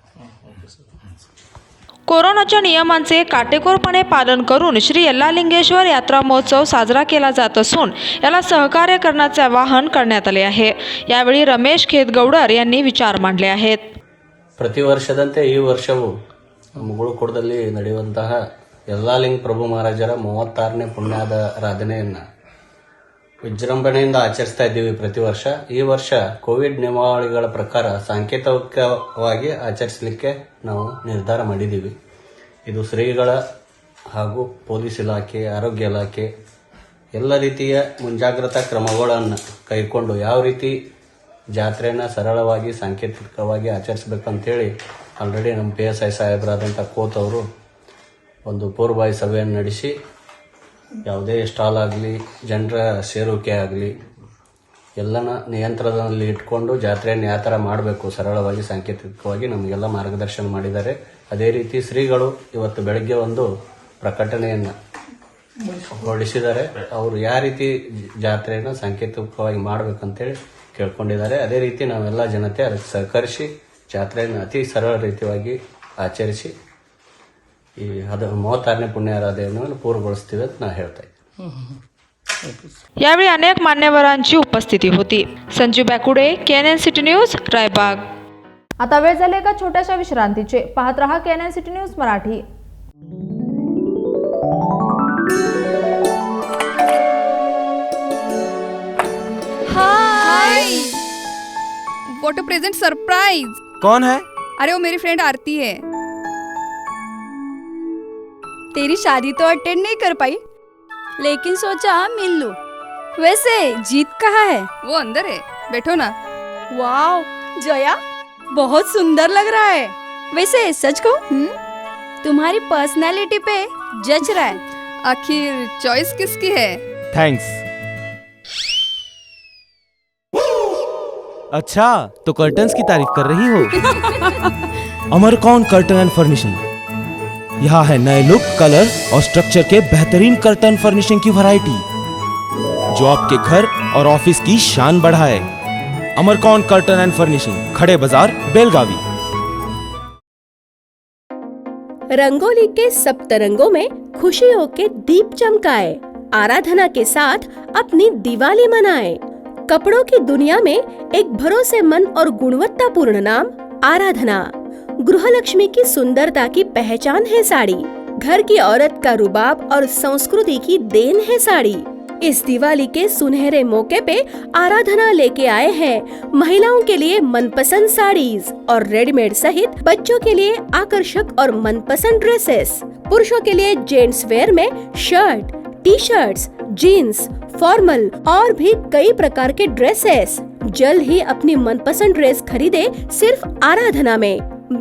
कोरोनाच्या नियमांचे काटेकोरपणे पालन करून श्री यल्लालिंगेश्वर यात्रा महोत्सव साजरा केला जात असून याला सहकार्य करण्याचे आवाहन करण्यात आले आहे. यावेळी रमेश खेतगौडर यांनी विचार मांडले आहेत. ಪ್ರತಿ ವರ್ಷದಂತೆ ಈ ವರ್ಷವೂ ಮುಗುಳುಕೋಟದಲ್ಲಿ ನಡೆಯುವಂತಹ ಯಲ್ಲಾಲಿಂಗ ಪ್ರಭು ಮಹಾರಾಜರ 36ನೇ ಪುಣ್ಯಾರಾಧನೆಯನ್ನು ವಿಜೃಂಭಣೆಯಿಂದ ಆಚರಿಸ್ತಾ ಇದ್ದೀವಿ ಪ್ರತಿ ವರ್ಷ. ಈ ವರ್ಷ ಕೋವಿಡ್ ನಿಯಮಾವಳಿಗಳ ಪ್ರಕಾರ ಸಾಂಕೇತಿಕವಾಗಿ ಆಚರಿಸಲಿಕ್ಕೆ ನಾವು ನಿರ್ಧಾರ ಮಾಡಿದ್ದೀವಿ. ಇದು ಶ್ರೀಗಳ ಹಾಗೂ ಪೊಲೀಸ್ ಇಲಾಖೆ, ಆರೋಗ್ಯ ಇಲಾಖೆ ಎಲ್ಲ ರೀತಿಯ ಮುಂಜಾಗ್ರತಾ ಕ್ರಮಗಳನ್ನು ಕೈಗೊಂಡು ಯಾವ ರೀತಿ ಜಾತ್ರೆನ ಸರಳವಾಗಿ ಸಾಂಕೇತಿಕವಾಗಿ ಆಚರಿಸಬೇಕಂತೇಳಿ ಆಲ್ರೆಡಿ ನಮ್ಮ PSI ಸಾಹೇಬರಾದಂಥ ಕೋತ್ ಅವರು ಒಂದು ಪೂರ್ವಭಾವಿ ಸಭೆಯನ್ನು ನಡೆಸಿ ಯಾವುದೇ ಸ್ಟಾಲ್ ಆಗಲಿ ಜನರ ಸೇರುವಿಕೆ ಆಗಲಿ ಎಲ್ಲನ ನಿಯಂತ್ರಣದಲ್ಲಿ ಇಟ್ಕೊಂಡು ಜಾತ್ರೆಯನ್ನು ಯಾವ ಥರ ಮಾಡಬೇಕು ಸರಳವಾಗಿ ಸಾಂಕೇತಿಕವಾಗಿ ನಮಗೆಲ್ಲ ಮಾರ್ಗದರ್ಶನ ಮಾಡಿದ್ದಾರೆ. ಅದೇ ರೀತಿ ಶ್ರೀಗಳು ಇವತ್ತು ಬೆಳಗ್ಗೆ ಒಂದು ಪ್ರಕಟಣೆಯನ್ನು ಹೊರಡಿಸಿದ್ದಾರೆ. ಅವರು ಯಾವ ರೀತಿ ಜಾತ್ರೆಯನ್ನು ಸಾಂಕೇತಿಕವಾಗಿ ಮಾಡಬೇಕಂತೇಳಿ ಕೇಳ್ಕೊಂಡಿದ್ದಾರೆ. ಅದೇ ರೀತಿ ನಾವೆಲ್ಲ ಜನತೆ ಅದಕ್ಕೆ ಸಹಕರಿಸಿ ಜಾತ್ರೆಯನ್ನು ಅತಿ ಸರಳ ರೀತಿಯಾಗಿ ಆಚರಿಸಿ ಈ 36ನೇ ಪುಣ್ಯಾರಾಧನೆಯನ್ನು ಪೂರ್ಣಗೊಳಿಸ್ತೀವಿ ಅಂತ ನಾನು ಹೇಳ್ತಾ ಇದ್ದೀನಿ. यावेळी अनेक मान्यवरांची उपस्थिती होती. Sanju Bakude, KNN city news, Raibag. आता वेळ झाली एका छोट्याशा विश्रांतीचे. पाहत रहा KNN city news Marathi. Hi, what a pleasant surprise. कौन है? अरे वो मेरी फ्रेंड आरती है. तेरी शादी तो अटेंड नहीं कर पाई, लेकिन सोचा मिल लूं. वैसे जीत कहाँ है? वो अंदर है, बैठो ना. वाओ जया, बहुत सुंदर लग रहा है. वैसे सच कहूं, तुम्हारी पर्सनालिटी पे जज रहा है. आखिर चॉइस किसकी है? थैंक्स. अच्छा, तो कर्टन्स की तारीफ कर रही हो? अमरकौन कर्टन एंड फर्निशिंग. यहाँ है नए लुक, कलर और स्ट्रक्चर के बेहतरीन कर्टन फर्निशिंग की वैरायटी जो आपके घर और ऑफिस की शान बढ़ाए. अमरकौन कर्टन एंड फर्निशिंग, खड़े बाजार, बेलगावी. रंगोली के सप्तरंगों में खुशियों के दीप चमकाए. आराधना के साथ अपनी दिवाली मनाए. कपड़ों की दुनिया में एक भरोसेमंद और गुणवत्तापूर्ण नाम आराधना. गृहलक्ष्मी की सुंदरता की पहचान है साड़ी. घर की औरत का रुबाब और संस्कृति की देन है साड़ी. इस दिवाली के सुनहरे मौके पे आराधना लेके आए हैं महिलाओं के लिए मनपसंद साड़ीज और रेडीमेड सहित बच्चों के लिए आकर्षक और मनपसंद ड्रेसेस. पुरुषों के लिए जेंट्स वेयर में shirt, T shirts, jeans, formal और भी कई प्रकार के ड्रेसेस. जल्द ही अपनी मनपसंद ड्रेस खरीदे सिर्फ आराधना में.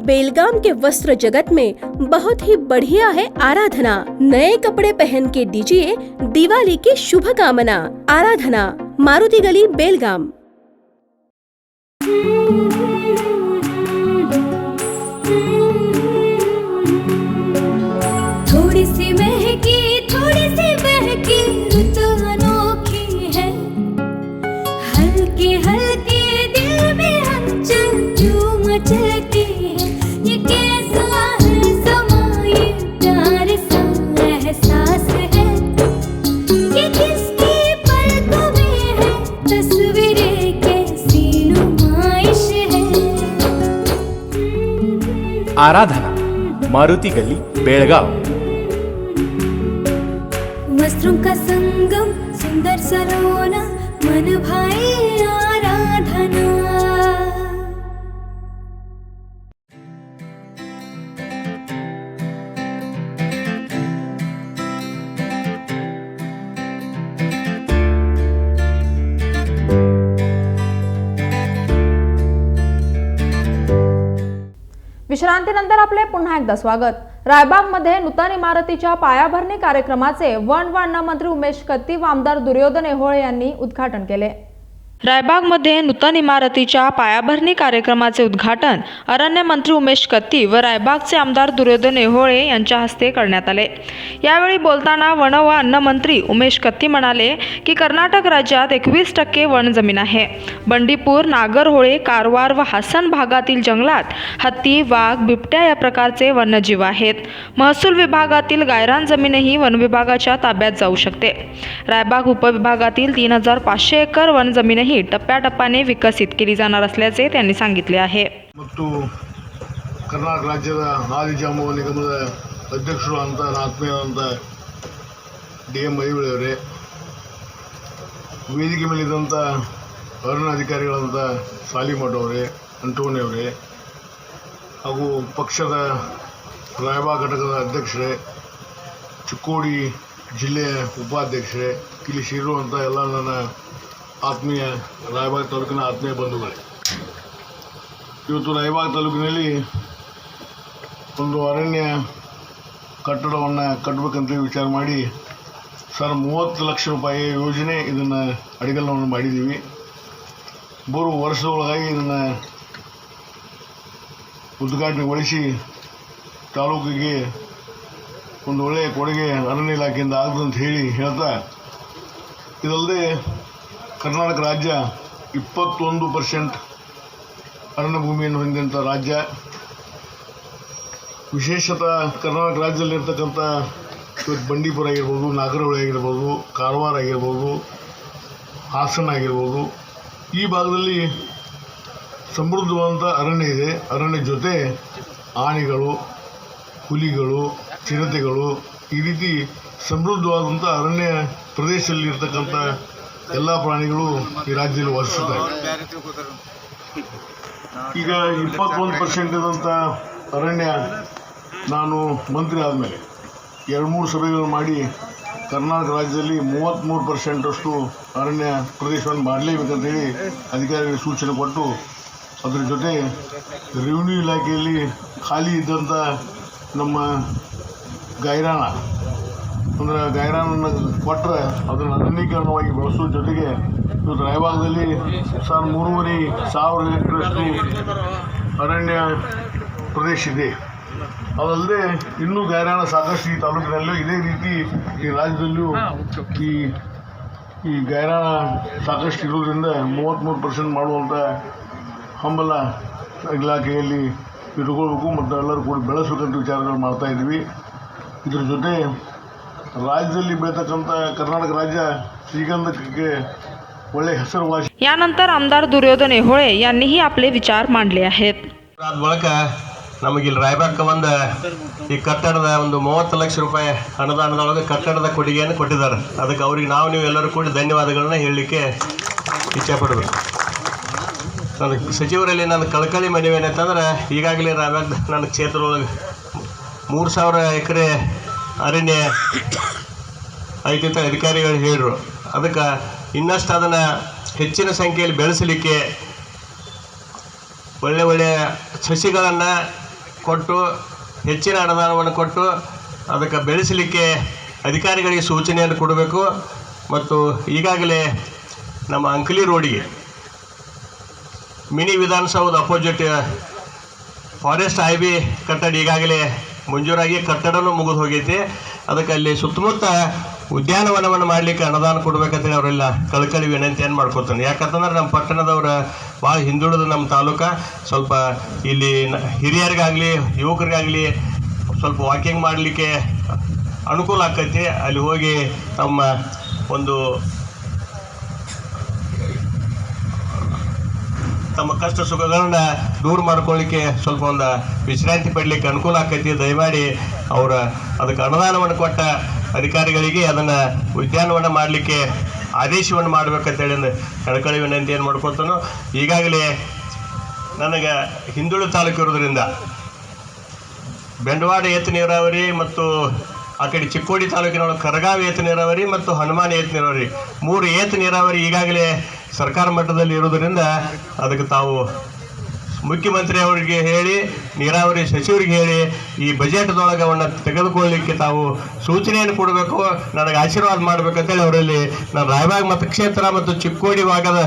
बेलगाम के वस्त्र जगत में बहुत ही बढ़िया है आराधना. नए कपड़े पहन के दीजिए दिवाली की शुभकामना. आराधना, मारुति गली, बेलगाम. थोड़ी सी महकी, थोड़ी सी बहकी, ऋतु अनोखी है. हल्के हल्के दिल में हलचल जो मचलती है. ये कैसा है समा, ये प्यार सा एहसास है. ये किसकी पलकों में है तस्वीरें, कैसी नुमाइश है. आराधना, मारुति गली, बेलगाव. वस्त्रों का संगम, सुंदर सलोना, मन भाई आराधना. विश्रांतीनंतर आपले पुन्हा एकदा स्वागत. रायबागमध्ये नूतन इमारतीच्या पायाभरणी कार्यक्रमाचे वन व अन्न मंत्री उमेश कत्ती व आमदार दुर्योधन एहोळे यांनी उद्घाटन केले. रायबागमध्ये नूतन इमारतीच्या पायाभरणी कार्यक्रमाचे उद्घाटन अरण्य मंत्री उमेश कत्ती व रायबागचे आमदार दुर्योधन ऐहोळे यांच्या हस्ते करण्यात आले. यावेळी बोलताना वन व अन्न मंत्री उमेश कत्ती म्हणाले की कर्नाटक राज्यात 21% वन जमीन आहे. बंडीपूर, नागरहोळे, कारवार व हासन भागातील जंगलात हत्ती, वाघ, बिबट्या या प्रकारचे वन्यजीव आहेत. महसूल विभागातील गायरान जमीनही वन विभागाच्या ताब्यात जाऊ शकते. रायबाग उपविभागातील 3500 एकर वन जमीनही टप्प्याटप्प्याने विकसित केली जाणार असल्याचे त्यांनी सांगितले आहे. ಮತ್ತು ಕರ್ನಾಟಕ ರಾಜ್ಯದ ಆದಿಜಾಂಬವ ನಿಗಮದ ಅಧ್ಯಕ್ಷರು ಅಂತ ಆತ್ಮೀಯರಂತ DM ಐವಳವರೇ, ವೇದಿಕೆ ಮೇಲಿದ್ದಂಥ ಅರಣ್ಯ ಅಧಿಕಾರಿಗಳಂತ ಸಾಲಿಮಠ್ ಅವರೇ, ಅಂಟೋನಿ ಅವರೇ, ಹಾಗೂ ಪಕ್ಷದ ರಾಯಬಾಗ್ ಘಟಕದ ಅಧ್ಯಕ್ಷರೇ, ಚಿಕ್ಕೋಡಿ ಜಿಲ್ಲೆಯ ಉಪಾಧ್ಯಕ್ಷರೇ, ಇಲ್ಲಿ ಸೇರುವಂಥ ಎಲ್ಲ ನನ್ನ ಆತ್ಮೀಯ ರಾಯಬಾಗ್ ತಾಲೂಕಿನ ಆತ್ಮೀಯ ಬಂಧುಗಳೇ, ಇವತ್ತು ರಾಯಬಾಗ್ ತಾಲೂಕಿನಲ್ಲಿ ಒಂದು ಅರಣ್ಯ ಕಟ್ಟಡವನ್ನು ಕಟ್ಟಬೇಕಂತ ವಿಚಾರ ಮಾಡಿ ಸರ್ 30 ಲಕ್ಷ ರೂಪಾಯಿ ಯೋಜನೆ ಇದನ್ನು ಅಡಿಗಲ್ಲವನ್ನು ಮಾಡಿದ್ದೀವಿ. 3 ವರ್ಷದೊಳಗಾಗಿ ಇದನ್ನು ಉದ್ಘಾಟನೆಗೊಳಿಸಿ ತಾಲೂಕಿಗೆ ಒಂದು ಒಳ್ಳೆಯ ಕೊಡುಗೆ ಅರಣ್ಯ ಇಲಾಖೆಯಿಂದ ಆಗುತ್ತದೆ ಅಂತ ಹೇಳ್ತಾ, ಇದಲ್ಲದೆ ಕರ್ನಾಟಕ ರಾಜ್ಯ 21% ಅರಣ್ಯ ಭೂಮಿಯನ್ನು ಹೊಂದಿದಂಥ ರಾಜ್ಯ. ವಿಶೇಷತಃ ಕರ್ನಾಟಕ ರಾಜ್ಯದಲ್ಲಿರ್ತಕ್ಕಂಥ ಬಂಡೀಪುರ ಆಗಿರ್ಬೋದು, ನಾಗರಹೊಳೆ ಆಗಿರ್ಬೋದು, ಕಾರವಾರ ಆಗಿರ್ಬೋದು, ಹಾಸನ ಆಗಿರ್ಬೋದು, ಈ ಭಾಗದಲ್ಲಿ ಸಮೃದ್ಧವಾದಂಥ ಅರಣ್ಯ ಇದೆ. ಅರಣ್ಯ ಜೊತೆ ಆನೆಗಳು, ಹುಲಿಗಳು, ಚಿರತೆಗಳು, ಈ ರೀತಿ ಸಮೃದ್ಧವಾದಂಥ ಅರಣ್ಯ ಪ್ರದೇಶದಲ್ಲಿ ಇರ್ತಕ್ಕಂಥ ಎಲ್ಲ ಪ್ರಾಣಿಗಳು ಈ ರಾಜ್ಯದಲ್ಲಿ ವಾಸಿಸುತ್ತವೆ. ಈಗ 21% ಇದ್ದಂಥ ಅರಣ್ಯ ನಾನು ಮಂತ್ರಿ ಆದಮೇಲೆ 2-3 ಸಭೆಗಳನ್ನು ಮಾಡಿ ಕರ್ನಾಟಕ ರಾಜ್ಯದಲ್ಲಿ 33% ಅರಣ್ಯ ಪ್ರದೇಶವನ್ನು ಮಾಡಲೇಬೇಕಂತೇಳಿ ಅಧಿಕಾರಿಗಳಿಗೆ ಸೂಚನೆ ಕೊಟ್ಟು, ಅದರ ಜೊತೆ ರೆವಿನ್ಯೂ ಇಲಾಖೆಯಲ್ಲಿ ಖಾಲಿ ಇದ್ದಂಥ ನಮ್ಮ ಗೈರಾಣ ಅಂದರೆ ಗೈರಾನನ್ನು ಕೊಟ್ಟರೆ ಅದನ್ನು ಅರಣ್ಯೀಕರಣವಾಗಿ ಬಳಸೋ ಜೊತೆಗೆ ಇವತ್ತು ರಾಯಬಾಗದಲ್ಲಿ 3,500 ಎಕರೆಯಷ್ಟು ಅರಣ್ಯ ಪ್ರದೇಶ ಇದೆ. ಅದಲ್ಲದೆ ಇನ್ನೂ ಗೈರಾಣ ಸಾಕಷ್ಟು ಈ ತಾಲೂಕಿನಲ್ಲೂ ಇದೇ ರೀತಿ ಈ ರಾಜ್ಯದಲ್ಲೂ ಈ ಗೈರಾಣ ಸಾಕಷ್ಟು ಇರೋದ್ರಿಂದ 33% ಮಾಡುವಂಥ ಹಂಬಲ ಇಲಾಖೆಯಲ್ಲಿ ಇಟ್ಕೊಳ್ಬೇಕು ಮತ್ತು ಎಲ್ಲರೂ ಕೂಡ ಬೆಳೆಸಬೇಕಂತ ವಿಚಾರಗಳು ಮಾಡ್ತಾಯಿದ್ವಿ. ಇದ್ರ ಜೊತೆ राज्य ಬೆಳತಕ್ಕಂಥ ಕರ್ನಾಟಕ ರಾಜ್ಯ ಶ್ರೀಗಂಧಕ್ಕೆ ಒಳ್ಳೆಯ ಹೆಸರುವಾಸಿ. यानंतर आमदार दुर्योधन ऐहोळे यांनीही आपले विचार मांडले आहेत. ಬಳಿಕ ನಮಗಿಲ್ಲಿ ರಾಯಬಾಗಕ್ಕೆ ಒಂದು ಈ ಕಟ್ಟಡದ ಒಂದು 30 ಲಕ್ಷ ರೂಪಾಯಿ ಅನುದಾನದೊಳಗೆ ಕಟ್ಟಡದ ಕೊಡುಗೆಯನ್ನು ಕೊಟ್ಟಿದ್ದಾರೆ. ಅದಕ್ಕೆ ಅವ್ರಿಗೆ ನೀವು ಎಲ್ಲರೂ ಕೂಡ ಧನ್ಯವಾದಗಳನ್ನ ಹೇಳಲಿಕ್ಕೆ ಇಚ್ಛೆಪಡಬೇಕು. ನನ್ನ ಸಚಿವರಲ್ಲಿ ನನ್ನ ಕಳಕಳಿ ಮನವಿ ಏನಂತಂದ್ರೆ, ಈಗಾಗಲೇ ರಾಯಬಾಗ ನನ್ನ ಕ್ಷೇತ್ರದೊಳಗೆ 3,000 ಎಕರೆ ಅರಣ್ಯ ಐತಿ ಅಂತ ಅಧಿಕಾರಿಗಳು ಹೇಳಿದ್ರು. ಅದಕ್ಕೆ ಇನ್ನಷ್ಟು ಅದನ್ನು ಹೆಚ್ಚಿನ ಸಂಖ್ಯೆಯಲ್ಲಿ ಬೆಳೆಸಲಿಕ್ಕೆ ಒಳ್ಳೆಯ ಸಸಿಗಳನ್ನು ಕೊಟ್ಟು ಹೆಚ್ಚಿನ ಅನುದಾನವನ್ನು ಕೊಟ್ಟು ಅದಕ್ಕೆ ಬೆಳೆಸಲಿಕ್ಕೆ ಅಧಿಕಾರಿಗಳಿಗೆ ಸೂಚನೆಯನ್ನು ಕೊಡಬೇಕು. ಮತ್ತು ಈಗಾಗಲೇ ನಮ್ಮ ಅಂಕಲಿ ರೋಡಿಗೆ mini Vidhana Soudha opposite forest highway ಕಟ್ಟಡ ಈಗಾಗಲೇ ಮಂಜೂರಾಗಿ ಕಟ್ಟಡನೂ ಮುಗಿದು ಹೋಗೈತಿ. ಅದಕ್ಕೆ ಅಲ್ಲಿ ಸುತ್ತಮುತ್ತ ಉದ್ಯಾನವನವನ್ನು ಮಾಡಲಿಕ್ಕೆ ಅನುದಾನ ಕೊಡಬೇಕಂತೇಳಿ ಅವರೆಲ್ಲ ಕಳಕಳಿ ವಿನಂತಿಯನ್ನು ಮಾಡ್ಕೊತಾನೆ. ಯಾಕಂತಂದ್ರೆ ನಮ್ಮ ಪಟ್ಟಣದವ್ರು ಭಾಳ ಹಿಂದುಳಿದ ನಮ್ಮ ತಾಲೂಕು, ಸ್ವಲ್ಪ ಇಲ್ಲಿ ಹಿರಿಯರಿಗಾಗಲಿ ಯುವಕರಿಗಾಗಲಿ ಸ್ವಲ್ಪ ವಾಕಿಂಗ್ ಮಾಡಲಿಕ್ಕೆ ಅನುಕೂಲ ಆಕೈತಿ. ಅಲ್ಲಿ ಹೋಗಿ ತಮ್ಮ ಒಂದು ತಮ್ಮ ಕಷ್ಟ ಸುಖಗಳನ್ನ ದೂರ ಮಾಡ್ಕೊಳ್ಳಿಕ್ಕೆ ಸ್ವಲ್ಪ ಒಂದು ವಿಶ್ರಾಂತಿ ಪಡಲಿಕ್ಕೆ ಅನುಕೂಲ ಆಕೈತಿ. ದಯಮಾಡಿ ಅದಕ್ಕೆ ಅನುದಾನವನ್ನು ಕೊಟ್ಟ ಅಧಿಕಾರಿಗಳಿಗೆ ಅದನ್ನು ಉದ್ಯಾನವನ ಮಾಡಲಿಕ್ಕೆ ಆದೇಶವನ್ನು ಮಾಡಬೇಕಂತೇಳಿ ಕಳಕಳಿ ವಿನಂತಿಯನ್ನು ಮಾಡ್ಕೊತಾನು. ಈಗಾಗಲೇ ನನಗೆ ಹಿಂದುಳಿದ ತಾಲೂಕು ಇರೋದ್ರಿಂದ ಬೆಂಡವಾಡ ಏತ ನೀರಾವರಿ ಮತ್ತು ಆ ಕಡೆ ಚಿಕ್ಕೋಡಿ ತಾಲೂಕಿನೊಳಗೆ ಕರಗಾವಿ ಏತ ನೀರಾವರಿ ಮತ್ತು ಹನುಮಾನ ಏತ ನೀರಾವರಿ 3 ಏತ ನೀರಾವರಿ ಈಗಾಗಲೇ ಸರ್ಕಾರ ಮಟ್ಟದಲ್ಲಿ ಇರೋದರಿಂದ ಅದಕ್ಕೆ ತಾವು ಮುಖ್ಯಮಂತ್ರಿ ಅವರಿಗೆ ಹೇಳಿ, ನೀರಾವರಿ ಸಚಿವರಿಗೆ ಹೇಳಿ ಈ ಬಜೆಟ್ದೊಳಗೆ ಅವನ್ನ ತೆಗೆದುಕೊಳ್ಳಲಿಕ್ಕೆ ತಾವು ಸೂಚನೆಯನ್ನು ಕೊಡಬೇಕು, ನನಗೆ ಆಶೀರ್ವಾದ ಮಾಡಬೇಕಂತೇಳಿ ಅವರಲ್ಲಿ ನಾನು ರಾಯಬಾಗ್ ಮತಕ್ಷೇತ್ರ ಮತ್ತು ಚಿಕ್ಕೋಡಿ ಭಾಗದ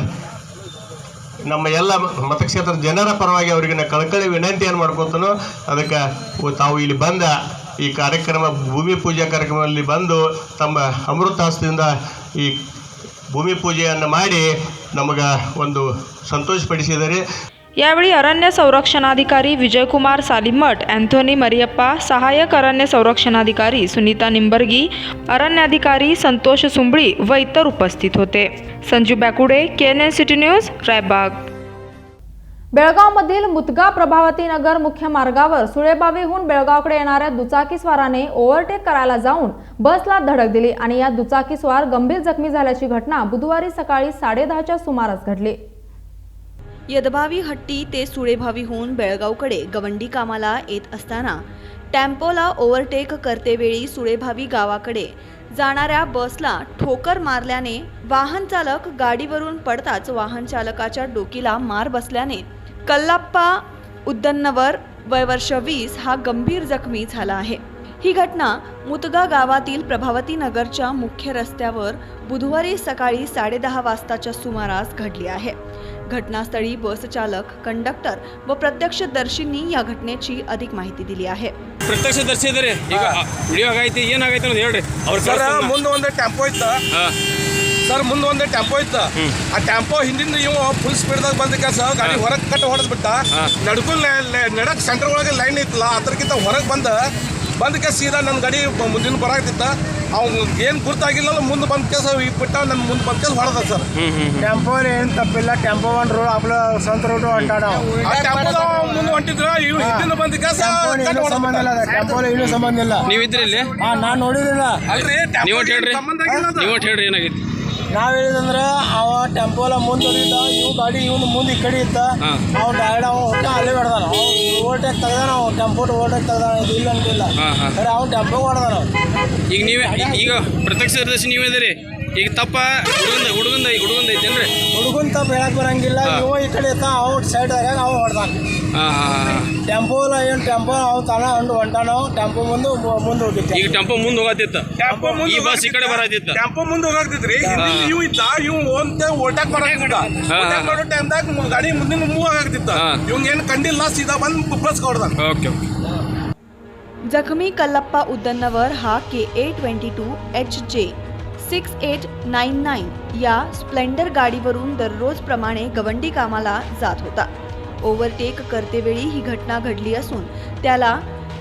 ನಮ್ಮ ಎಲ್ಲ ಮತಕ್ಷೇತ್ರದ ಜನರ ಪರವಾಗಿ ಅವರಿಗೆ ನಾನು ಕಳಕಳಿ ವಿನಂತಿಯನ್ನು ಮಾಡ್ಕೊತಾನೋ. ಅದಕ್ಕೆ ತಾವು ಇಲ್ಲಿ ಬಂದ ಈ ಕಾರ್ಯಕ್ರಮ ಭೂಮಿ ಪೂಜಾ ಕಾರ್ಯಕ್ರಮದಲ್ಲಿ ಬಂದು ತಮ್ಮ ಅಮೃತ ಹಸ್ತದಿಂದ ಈ ಭೂಮಿ ಪೂಜೆಯನ್ನು ಮಾಡಿ ನಮಗೆ ಒಂದು ಸಂತೋಷಪಡಿಸಿದ್ದಾರೆ. यावेळी अरण्य संरक्षणाधिकारी विजयकुमार सालीमठ, अँथोनी मरियप्पा, सहाय्यक अरण्य संरक्षणाधिकारी सुनीता निंबर्गी, अरण्याधिकारी संतोष सुंबळी व इतर उपस्थित होते. Sanju Bakude, KNN city news, Raibag. बेळगावमधील मुतगा प्रभावती नगर मुख्य मार्गावर सुळेबावीहून बेळगावकडे येणाऱ्या दुचाकीस्वाराने ओव्हरटेक करायला जाऊन बसला धडक दिली आणि या दुचाकीस्वार गंभीर जखमी झाल्याची घटना बुधवारी सकाळी 10:30च्या सुमारास घडली. यदभावी हट्टी ते सुळेभावीहून बेळगावकडे गवंडी कामाला येत असताना टेम्पोला ओव्हरटेक करतेवेळी सुळेभावी गावाकडे जाणाऱ्या बसला ठोकर मारल्याने वाहन चालक गाडीवरून पडताच वाहन चालकाच्या डोकीला मार बसल्याने कल्लाप्पा उद्दन्नवर वय वर्ष 20 हा गंभीर जखमी झाला आहे. ही घटना मुतगा गावातील प्रभावती नगरच्या मुख्य रस्त्यावर बुधवारी सकाळी 10:30 वाजताच्या सुमारास घडली आहे. घटनास्थळी बस चालक, कंडक्टर व प्रत्यक्षदर्शींनी या घटनेची अधिक माहिती दिली आहे. ಪ್ರತ್ಯಕ್ಷದರ್ಶಿ ಇದ್ದಾರೆ ಈಗ ವಿಡಿಯೋ ಆಗೈತಿ ಏನಾಗೈತೆ ಅಂತ ಹೇಳ್ರಿ. ಅವ್ರ ಸರ್ ಮುಂದೆ ಒಂದು ಟೆಂಪೋ ಇತ್ತು ಸರ್, ಮುಂದೆ ಒಂದು ಟೆಂಪೋ ಇತ್ತು. ಆ ಟೆಂಪೋ ಹಿಂದಿಂದ ಇವು ಫುಲ್ ಸ್ಪೀಡ್ದಾಗ ಬಂದ ಕೆಲಸ ಗಾಡಿ ಹೊರಗೆ ಕಟ್ಟ ಹೊಡೆದ್ಬಿಟ್ಟ. ನಡಕ್ ಸೆಂಟರ್ ಒಳಗೆ ಲೈನ್ ಇತ್ತಲ್ಲ ಅದಕ್ಕಿಂತ ಹೊರಗೆ ಬಂದ ಕೆಲಸ ಸೀದಾ ನನ್ನ ಗಾಡಿ ಮುಂದಿನ ಬರಾಕತ್ತಿತ್ತ. ಅವ್ನು ಏನು ಗುರ್ತಾಗಿಲ್ಲ ಮುಂದೆ ಬಂದ ಕೆಲಸ ಬಿಟ್ಟ ನನ್ನ ಮುಂದೆ ಬಂದ ಕೆಲಸ ಹೊಡೆದ ಸರ್. ಟೆಂಪೋ ಏನು ತಪ್ಪಿಲ್ಲ, ಟೆಂಪೋ ಒಂದು ರೋಡ್ आपलं ಸ್ವಂತ ರೋಡ್ ಹೊಂಟಾಡ. ಆ ಟೆಂಪೋ ಮುಂದೆ ಹೊಂಟಿದ್ರ ಇವ್ ಹಿಂದಿನ ಬಂದ ಕೆಲಸ ಸಂಬಂಧ ಇಲ್ಲ, ಟೆಂಪೋ ಏನೂ ಸಂಬಂಧ ಇಲ್ಲ. ನೀವಿದ್ರಿ ಇಲ್ಲಿ? ನಾನು ನೋಡಿದಿಲ್ಲ. ಅಲ್ರಿ ನೀವು ಹೇಳ್ರಿ, ನೀವು ಹೇಳ್ರಿ ಏನಾಗೈತಿ. ನಾವ್ ಹೇಳಿದಂದ್ರೆ ಅವ ಟೆಂಪೋಲ ಮುಂದೆ ಹೋಗಿದ್ದ, ಇವು ಗಾಡಿ ಇವನು ಮುಂದೆ ಈ ಕಡೆ ಇತ್ತ. ಅವ್ ಡೈರೆಕ್ಟ್ ಅವ ಹೊಟ್ಟ ಅಲ್ಲೇ ಹೊಡೆದಾನ. ಅವ್ ಓವರ್ಟೇಕ್ ತೆಗ್ದಾನ, ಅವ್ ಟೆಂಪೋ ಓವರ್ಟೇಕ್ ತೆಗ್ದಾನ. ಇದು ಇಲ್ಲ ಅಂತಿಲ್ಲ, ಸರಿ ಅವ್ ಟೆಂಪೋ ಹೊಡೆದಾನ. ಈಗ ನೀವೇ ಈಗ ಪ್ರತ್ಯಕ್ಷದರ್ಶಿ ನೀವೇ ಇದ್ದೀರಿ. ಈಗ ತಪ್ಪ ಹುಡುಗಂದ ಐತೇನ್ರಿ? ಹುಡುಗನ್ ತಪ್ಪ ಹೇಳಕ್ ಬರಂಗಿಲ್ಲ. ಇವ ಈ ಕಡೆ ಇತ್ತ, ಅವ್ ಸೈಡ್ ಆಗ ಅವ ಹೊಡೆದಾನ. ಟೆಂಪೋಲ ಏನು ಟೆಂಪೋ ಅವ್ ತಾನ ಹೊಂಟಾನ. ಟೆಂಪೋ ಮುಂದೆ ಹೋಗಿತ್ತು. ಈಗ ಟೆಂಪೋ ಮುಂದೆ ಹೋಗತ್ತಿತ್ತ, ಈ ಬಸ್ ಈ ಕಡೆ ಬರತ್ತಿತ್ತ. ಟೆಂಪೋ ಮುಂದೆ ಹೋಗಾಕ್ತಿದ್ರಿ, ಇವು ಇದ್ದ ಇವ್ ಒಂದ್ ಓಟಾಕ್ ಮಾಡಾಕ್ತಿದ್ದ. ಓಟಾಕ್ ಮಾಡೋ ಟೈಮ್ದಾಗ ಗಾಡಿ ಮುಂದಿನ ಮೂವ್ ಆಗಾಕ್ತಿತ್ತ. ಇವಂಗ ಏನು ಕಂಡಿಲ್ಲ, ಸೀದಾ ಬಂದು ಬಸ್ ಹೊಡೆದಾನ. ಓಕೆ. जखमी कल्लप्पा उद्दन्नवर हा KA-22 HJ 6899 या स्प्लेंडर गाडीवरून दररोजप्रमाणे गवंडी कामाला जात होता. ओव्हरटेक करतेवेळी ही घटना घडली असून त्याला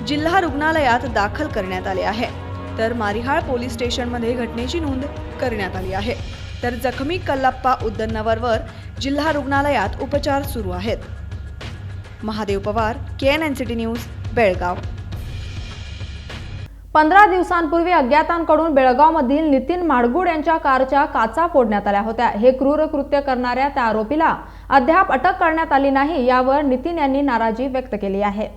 जिल्हा रुग्णालयात दाखल करण्यात आले आहे. तर मारिहाळ पोलीस स्टेशनमध्ये घटनेची नोंद करण्यात आली आहे. तर जखमी कल्लप्पा उद्दन्नवरवर जिल्हा रुग्णालयात उपचार सुरू आहेत. Mahadev Pawar, KNN city news, Belgaum. 15 दिवसांपूर्वी अज्ञातांकडून बेळगावमधील नितीन माडगुड यांच्या कारच्या काचा फोडण्यात आल्या होत्या. हे क्रूर कृत्य करणाऱ्या त्या आरोपीला अद्याप अटक करण्यात आली नाही, यावर नितीन यांनी नाराजी व्यक्त केली आहे.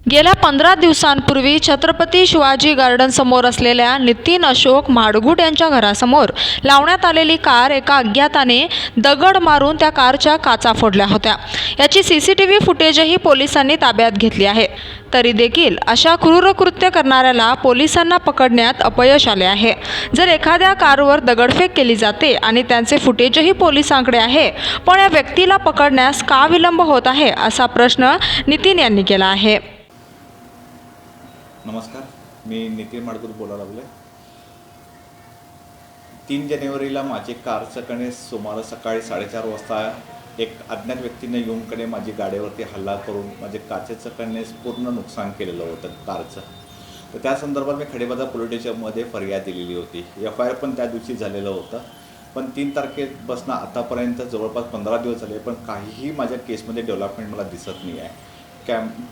गेल्या 15 दिवसांपूर्वी छत्रपती शिवाजी गार्डन समोर असलेल्या नितीन अशोक माडगुड यांच्या घरासमोर लावण्यात आलेली कार एका अज्ञाताने दगड मारून त्या कारच्या काचा फोडल्या होत्या. याची CCTV फुटेजही पोलिसांनी ताब्यात घेतली आहे. तरी देखील अशा क्रूर कृत्य करणाऱ्याला पोलिसांना पकडण्यात अपयश आले आहे. जर एखाद्या कारवर दगडफेक केली जाते आणि त्यांचे फुटेजही पोलिसांकडे आहे, पण या व्यक्तीला पकडण्यास का विलंब होत आहे असा प्रश्न नितीन यांनी केला आहे. नमस्कार, मी नितीन माडगुड बोलायला लागलो. 3 जानेवारीला माझे कारच्याकडे सुमारे सकाळी 4:30 वाजता एक अज्ञात व्यक्तीने येऊनकडे माझी गाडीवरती हल्ला करून माझे काचेचं कणेस पूर्ण नुकसान केलेलं होतं कारचं. तर त्या संदर्भात मी खडेबाजार पोलीस स्टेशनमध्ये फरियाद दिलेली होती. FIR पण त्या दिवशी झालेलं होतं. पण 3 तारखेपासून आतापर्यंत जवळपास 15 दिवस झाले, पण काहीही माझ्या केसमध्ये डेव्हलपमेंट मला दिसत नाही आहे.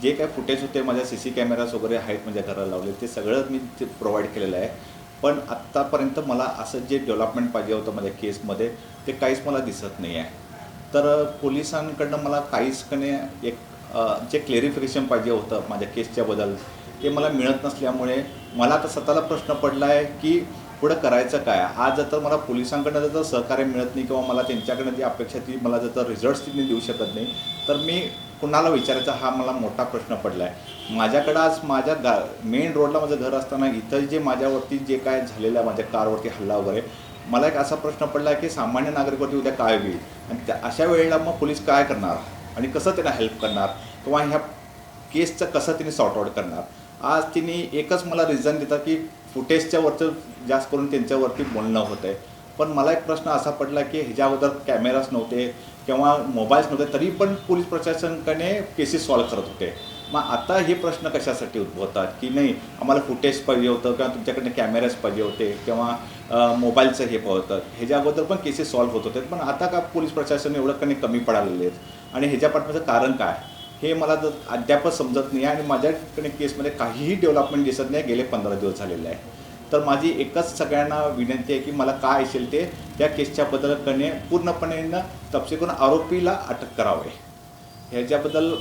जे काय फुटेज होते माझ्या CC कॅमेराज वगैरे आहेत माझ्या घराला लावले, ते सगळं मी ते प्रोव्हाइड केलेलं आहे. पण आत्तापर्यंत मला असं जे डेव्हलपमेंट पाहिजे होतं माझ्या केसमध्ये ते काहीच मला दिसत नाही आहे. तर पोलिसांकडनं मला काहीचकडे एक जे क्लेरिफिकेशन पाहिजे होतं माझ्या केसच्या बद्दल ते मला मिळत नसल्यामुळे मला आता स्वतःला प्रश्न पडला आहे की पुढं करायचं काय. आज जर मला पोलिसांकडनं जर सहकार्य मिळत नाही किंवा मला त्यांच्याकडनं जी अपेक्षा ती मला जर रिझल्ट्स ती देऊ शकत नाही, तर मी कुणाला विचारायचा हा मला मोठा प्रश्न पडला आहे. माझ्याकडं आज माझ्या मेन रोडला माझं घर असताना इथं जे माझ्यावरती जे काय झालेलं आहे माझ्या कारवरती हल्ला वगैरे, मला एक असा प्रश्न पडला की सामान्य नागरिकावरती उद्या काय होईल आणि अशा वेळेला मग पोलीस काय करणार आणि कसं त्यांना हेल्प करणार किंवा ह्या केसचं कसं तिने सॉर्ट आउट करणार. आज तिने एकच मला रिझन देतात की फुटेजच्या वरचं जास्त करून त्यांच्यावरती बोलणं होतं आहे. पण मला एक प्रश्न असा पडला की ह्याच्या अगोदर कॅमेराज नव्हते किंवा मोबाईल्स नव्हते तरी पण पोलीस प्रशासनाकडे केसेस सॉल्व्ह करत होते. मग आता हे प्रश्न कशासाठी उद्भवतात की नाही आम्हाला फुटेज पाहिजे होतं किंवा तुमच्याकडे कॅमेराज पाहिजे होते किंवा मोबाईलचं हे होतं. ह्याच्या अगोदर पण केसेस सॉल्व्ह होत होते पण आता का पोलीस प्रशासन एवढं कमी पडालेले आहेत आणि ह्याच्या पाठीमागचं कारण काय हे मला अद्यापच समजत नाही आणि माझ्याकडे केसमध्ये काहीही डेव्हलपमेंट दिसत नाही गेले 15 दिवस झालेले आहे. तर माझी एकच सगळ्यांना विनंती आहे की मला काय असेल ते त्या केसच्या बद्दल पूर्णपणे तपशील करून आरोपीला अटक करावे. ह्याच्याबद्दल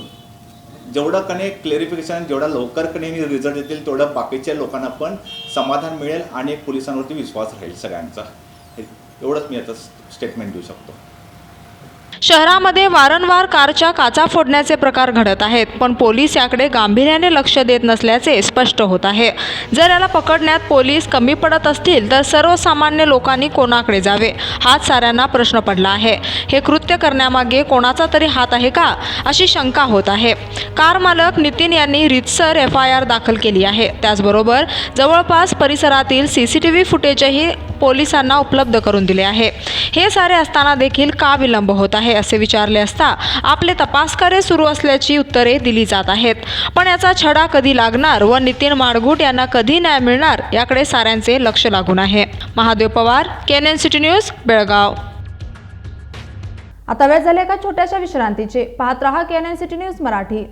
जेवढं क्लेरिफिकेशन जेवढा लवकर रिझल्ट येतील तेवढं बाकीच्या लोकांना पण समाधान मिळेल आणि पोलिसांवरती विश्वास राहील सगळ्यांचा. एवढंच मी आता स्टेटमेंट देऊ शकतो. शहरामध्ये वारंवार कारच्या काचा फोडण्याचे प्रकार घडत आहेत पण पोलीस याकडे गांभीर्याने लक्ष देत नसल्याचे स्पष्ट होत आहे. जर याला पकडण्यात पोलीस कमी पडत असतील तर सर्वसामान्य लोकांनी कोणाकडे जावे हाच साऱ्यांना प्रश्न पडला आहे. हे कृत्य करण्यामागे कोणाचा तरी हात आहे का अशी शंका होत आहे. कार मालक नितीन यांनी रीतसर FIR दाखल केली आहे. त्याचबरोबर जवळपास परिसरातील CCTV फुटेजही पोलिसांना उपलब्ध करून दिले आहे. हे सारे असताना देखील का विलंब होत आहे असे विचारले असता आपले तपासकार्य सुरू असल्याची उत्तरे दिली जात आहेत. पण याचा छडा कधी लागणार व नितीन माडगूट यांना कधी न्याय मिळणार याकडे साऱ्यांचे लक्ष लागून आहे. Mahadev Pawar, KNN city news, Belgaum. आता वेळ झाले एका छोट्याशा विश्रांतीचे. पाहत रहा KNN सिटी न्यूज मराठी.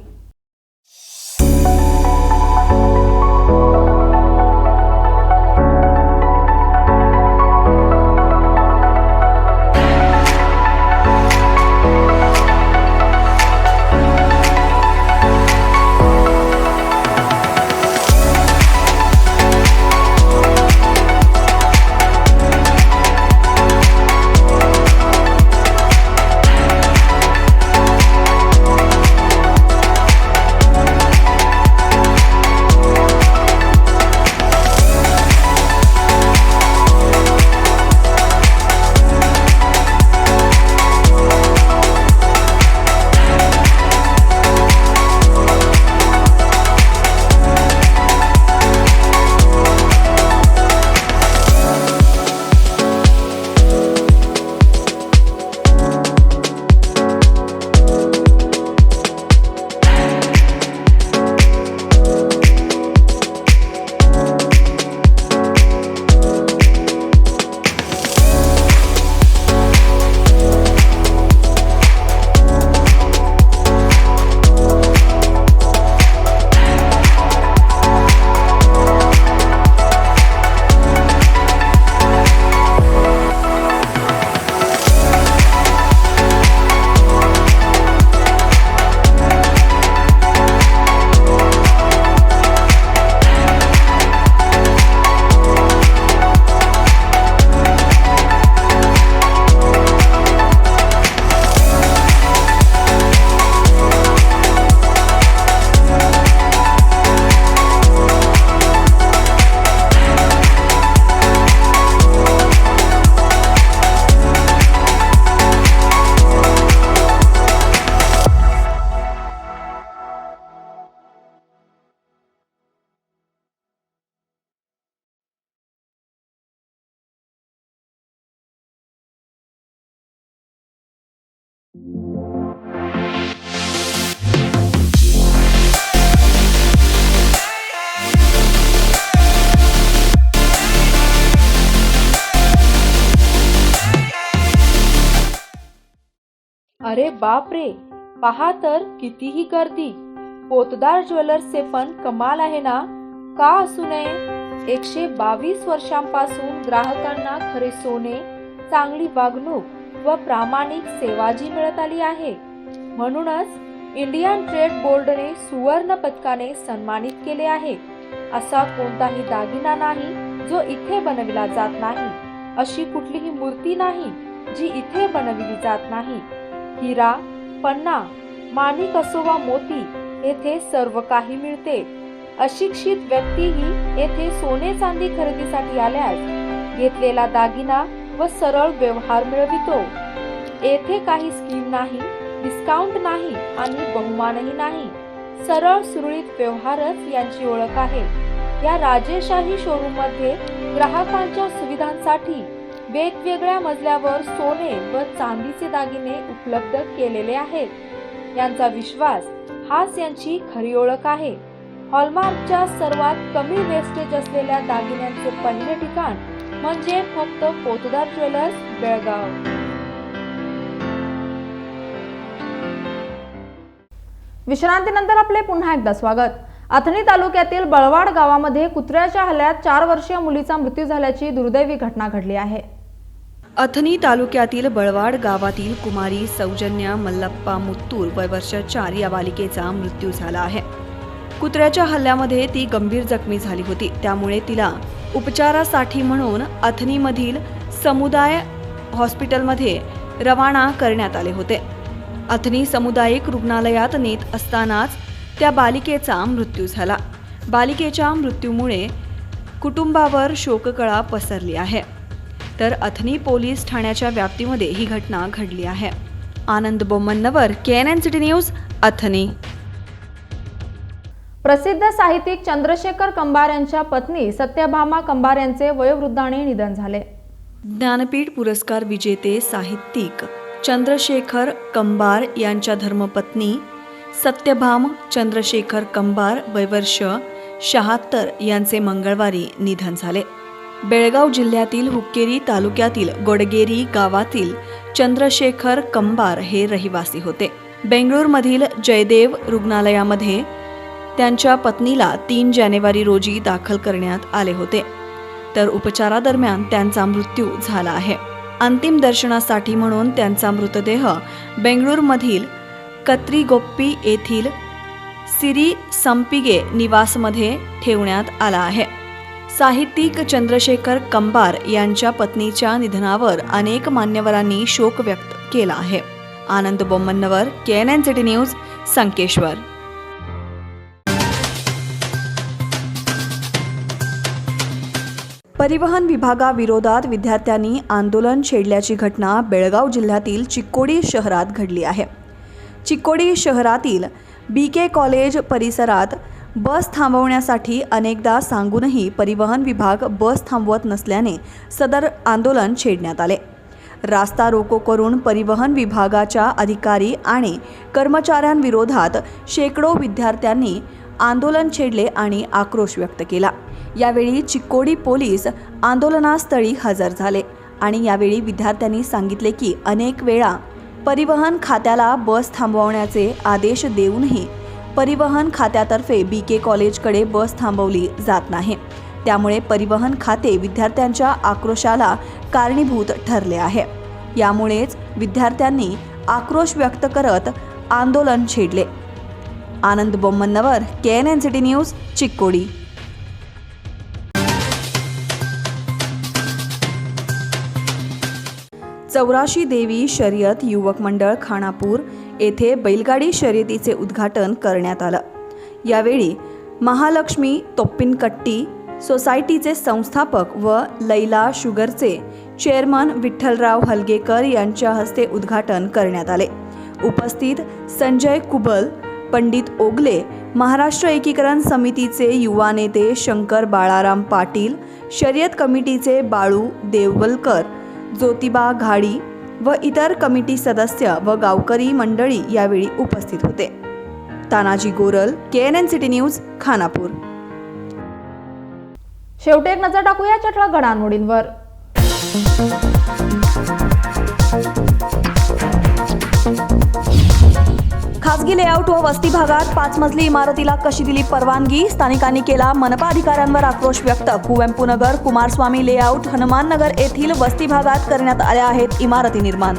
अरे बाप रे, पहा तर कितीही गर्दी. पोतदार ज्वेलर्सचे पण कमाल आहे ना. का असू नये. 122 वर्षांपासून ग्राहकांना खरे सोने, चांगली वागणूक व प्रामाणिक सेवा जी मिळत आली आहे. म्हणूनच इंडियन ट्रेड बोर्डने सुवर्ण पदकाने सन्मानित केले आहे. असा कोणताही दागिना नाही जो इथे बनविला जात नाही. अशी कुठलीही मूर्ती नाही जी इथे बनविली जात नाही. हिरा, पन्ना, माणिक असो वा मोती, येथे सर्व काही मिळते. अशिक्षित व्यक्तीही येथे सोने चांदी खरेदीसाठी आल्यास घेतलेला दागिना व सरळ व्यवहार मिळवितो. येथे काही स्कीम नाही, डिस्काउंट नाही आणि बहुमानही नाही. सरळ सुरळीत व्यवहारच यांची ओळख आहे. या राजेशाही शोरूम मध्ये ग्राहकांच्या सुविधांसाठी वेगवेगळ्या मजल्यावर सोने व चांदीचे दागिने उपलब्ध केलेले आहेत. यांचा विश्वास हाच यांची खरी ओळख आहे. हॉलमार्कच्या सर्वात कमी वेस्टेज असलेल्या दागिन्यांचे पहिले ठिकाण म्हणजे फक्त पोतदार ज्वेलर्स, बेळगाव. विश्रांतीनंतर आपले पुन्हा एकदा स्वागत. अथणी तालुक्यातील बळवाड गावामध्ये कुत्र्याच्या हल्ल्यात 4 वर्षीय मुलीचा मृत्यू झाल्याची दुर्दैवी घटना घडली आहे. अथणी तालुक्यातील बळवाड गावातील कुमारी सौजन्या मल्लप्पा मुत्तूर वय वर्ष 4 या बालिकेचा मृत्यू झाला आहे. कुत्र्याच्या हल्ल्यामध्ये ती गंभीर जखमी झाली होती. त्यामुळे तिला उपचारासाठी म्हणून अथणीमधील समुदाय हॉस्पिटलमध्ये रवाना करण्यात आले होते. अथणी सामुदायिक रुग्णालयात नेत असतानाच त्या बालिकेचा मृत्यू झाला. बालिकेच्या मृत्यूमुळे कुटुंबावर शोककळा पसरली आहे. तर अथणी पोलीस ठाण्याच्या व्याप्तीमध्ये ही घटना घडली आहे. आनंद बोम्मन्नवर, KNN सिटी न्यूज, अथणी. प्रसिद्ध साहित्यिक चंद्रशेखर कंबार यांच्या पत्नी सत्यभामा कंबार यांचे वयोवृद्धाने निधन झाले. ज्ञानपीठ पुरस्कार विजेते साहित्यिक चंद्रशेखर कंबार यांच्या धर्मपत्नी सत्यभाम चंद्रशेखर कंबार वय वर्ष 76 यांचे मंगळवारी निधन झाले. बेळगाव जिल्ह्यातील हुक्केरी तालुक्यातील गोडगेरी गावातील चंद्रशेखर कंबार हे रहिवासी होते. बेंगळूरमधील जयदेव रुग्णालयामध्ये त्यांच्या पत्नीला 3 जानेवारी रोजी दाखल करण्यात आले होते. तर उपचारादरम्यान त्यांचा मृत्यू झाला आहे. अंतिम दर्शनासाठी म्हणून त्यांचा मृतदेह बेंगळूरमधील कत्रीगोप्पी येथील सिरी संपिगे निवासमध्ये ठेवण्यात आला आहे. साहित्यिक चंद्रशेखर कंबार यांच्या पत्नीच्या निधनावर अनेक मान्यवरांनी शोक व्यक्त केला आहे. आनंद बोम्मन्नवर, KNN सिटी न्यूज, संकेश्वर. परिवहन विभागाविरोधात विद्यार्थ्यांनी आंदोलन छेडल्याची घटना बेळगाव जिल्ह्यातील चिक्कोडी शहरात घडली आहे. चिक्कोडी शहरातील BK कॉलेज परिसरात बस थांबवण्यासाठी अनेकदा सांगूनही परिवहन विभाग बस थांबवत नसल्याने सदर आंदोलन छेडण्यात आले. रास्ता रोको करून परिवहन विभागाच्या अधिकारी आणि कर्मचाऱ्यांविरोधात शेकडो विद्यार्थ्यांनी आंदोलन छेडले आणि आक्रोश व्यक्त केला. यावेळी चिक्कोडी पोलीस आंदोलनास्थळी हजर झाले आणि यावेळी विद्यार्थ्यांनी सांगितले की अनेक वेळा परिवहन खात्याला बस थांबवण्याचे आदेश देऊनही परिवहन खात्यातर्फे BK कॉलेजकडे बस थांबवली जात नाही. त्यामुळे परिवहन खाते विद्यार्थ्यांच्या आक्रोशाला कारणीभूत ठरले आहे. यामुळेच विद्यार्थ्यांनी आक्रोश व्यक्त करत आंदोलन छेडले. आनंद बोम्मन्नवर, KNN सिटी न्यूज, चिक्कोडी. चौराशी देवी शर्यत युवक मंडळ खानापूर येथे बैलगाडी शर्यतीचे उद्घाटन करण्यात आलं. यावेळी महालक्ष्मी तोप्पिनकट्टी सोसायटीचे संस्थापक व लैला शुगरचे चेअरमन विठ्ठलराव हलगेकर यांच्या हस्ते उद्घाटन करण्यात आले. उपस्थित संजय कुबल, पंडित ओगले, महाराष्ट्र एकीकरण समितीचे युवा नेते शंकर बाळाराम पाटील, शर्यत कमिटीचे बाळू देवलकर, ज्योतिबा घाडी व इतर कमिटी सदस्य व गावकरी मंडळी यावेळी उपस्थित होते. Tanaji Goral, KNN city news, Khanapur. शेवटी एक नजर टाकूया ठळक घडामोडींवर. खासगी लेआउट व वस्ती भागात 5 मजली इमारतीला कशी दिली परवानगी? स्थानिकांनी केला मनपा अधिकाऱ्यांवर आक्रोश व्यक्त. कुवेंपू नगर, कुमारस्वामी लेआउट, हनुमान नगर येथील वस्ती भागात करण्यात आल्या आहेत इमारती निर्माण.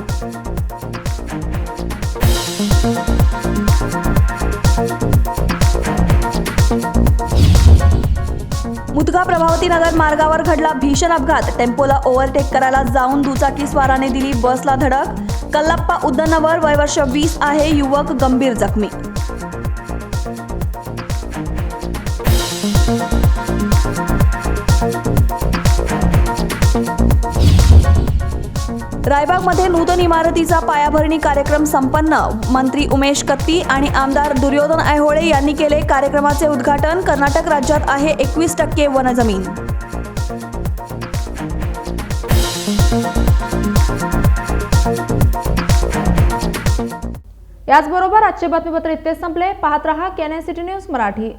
मुदगा प्रभावती नगर मार्गावर घडला भीषण अपघात. टेम्पोला ओव्हरटेक करायला जाऊन दुचाकी स्वाराने दिली बसला धडक. कल्लाप्पा उद्दनवर वय वर्ष 20 आहे, युवक गंभीर जखमी. रायबागमध्ये नूतन इमारतीचा पायाभरणी कार्यक्रम संपन्न. मंत्री उमेश कत्ती आणि आमदार दुर्योधन ऐहोळे यांनी केले कार्यक्रमाचे उद्घाटन. कर्नाटक राज्यात आहे 21% वनजमीन. याचबरोबर आजचे बातमीपत्र इथेच संपले. पाहत रहा KNN सिटी न्यूज मराठी.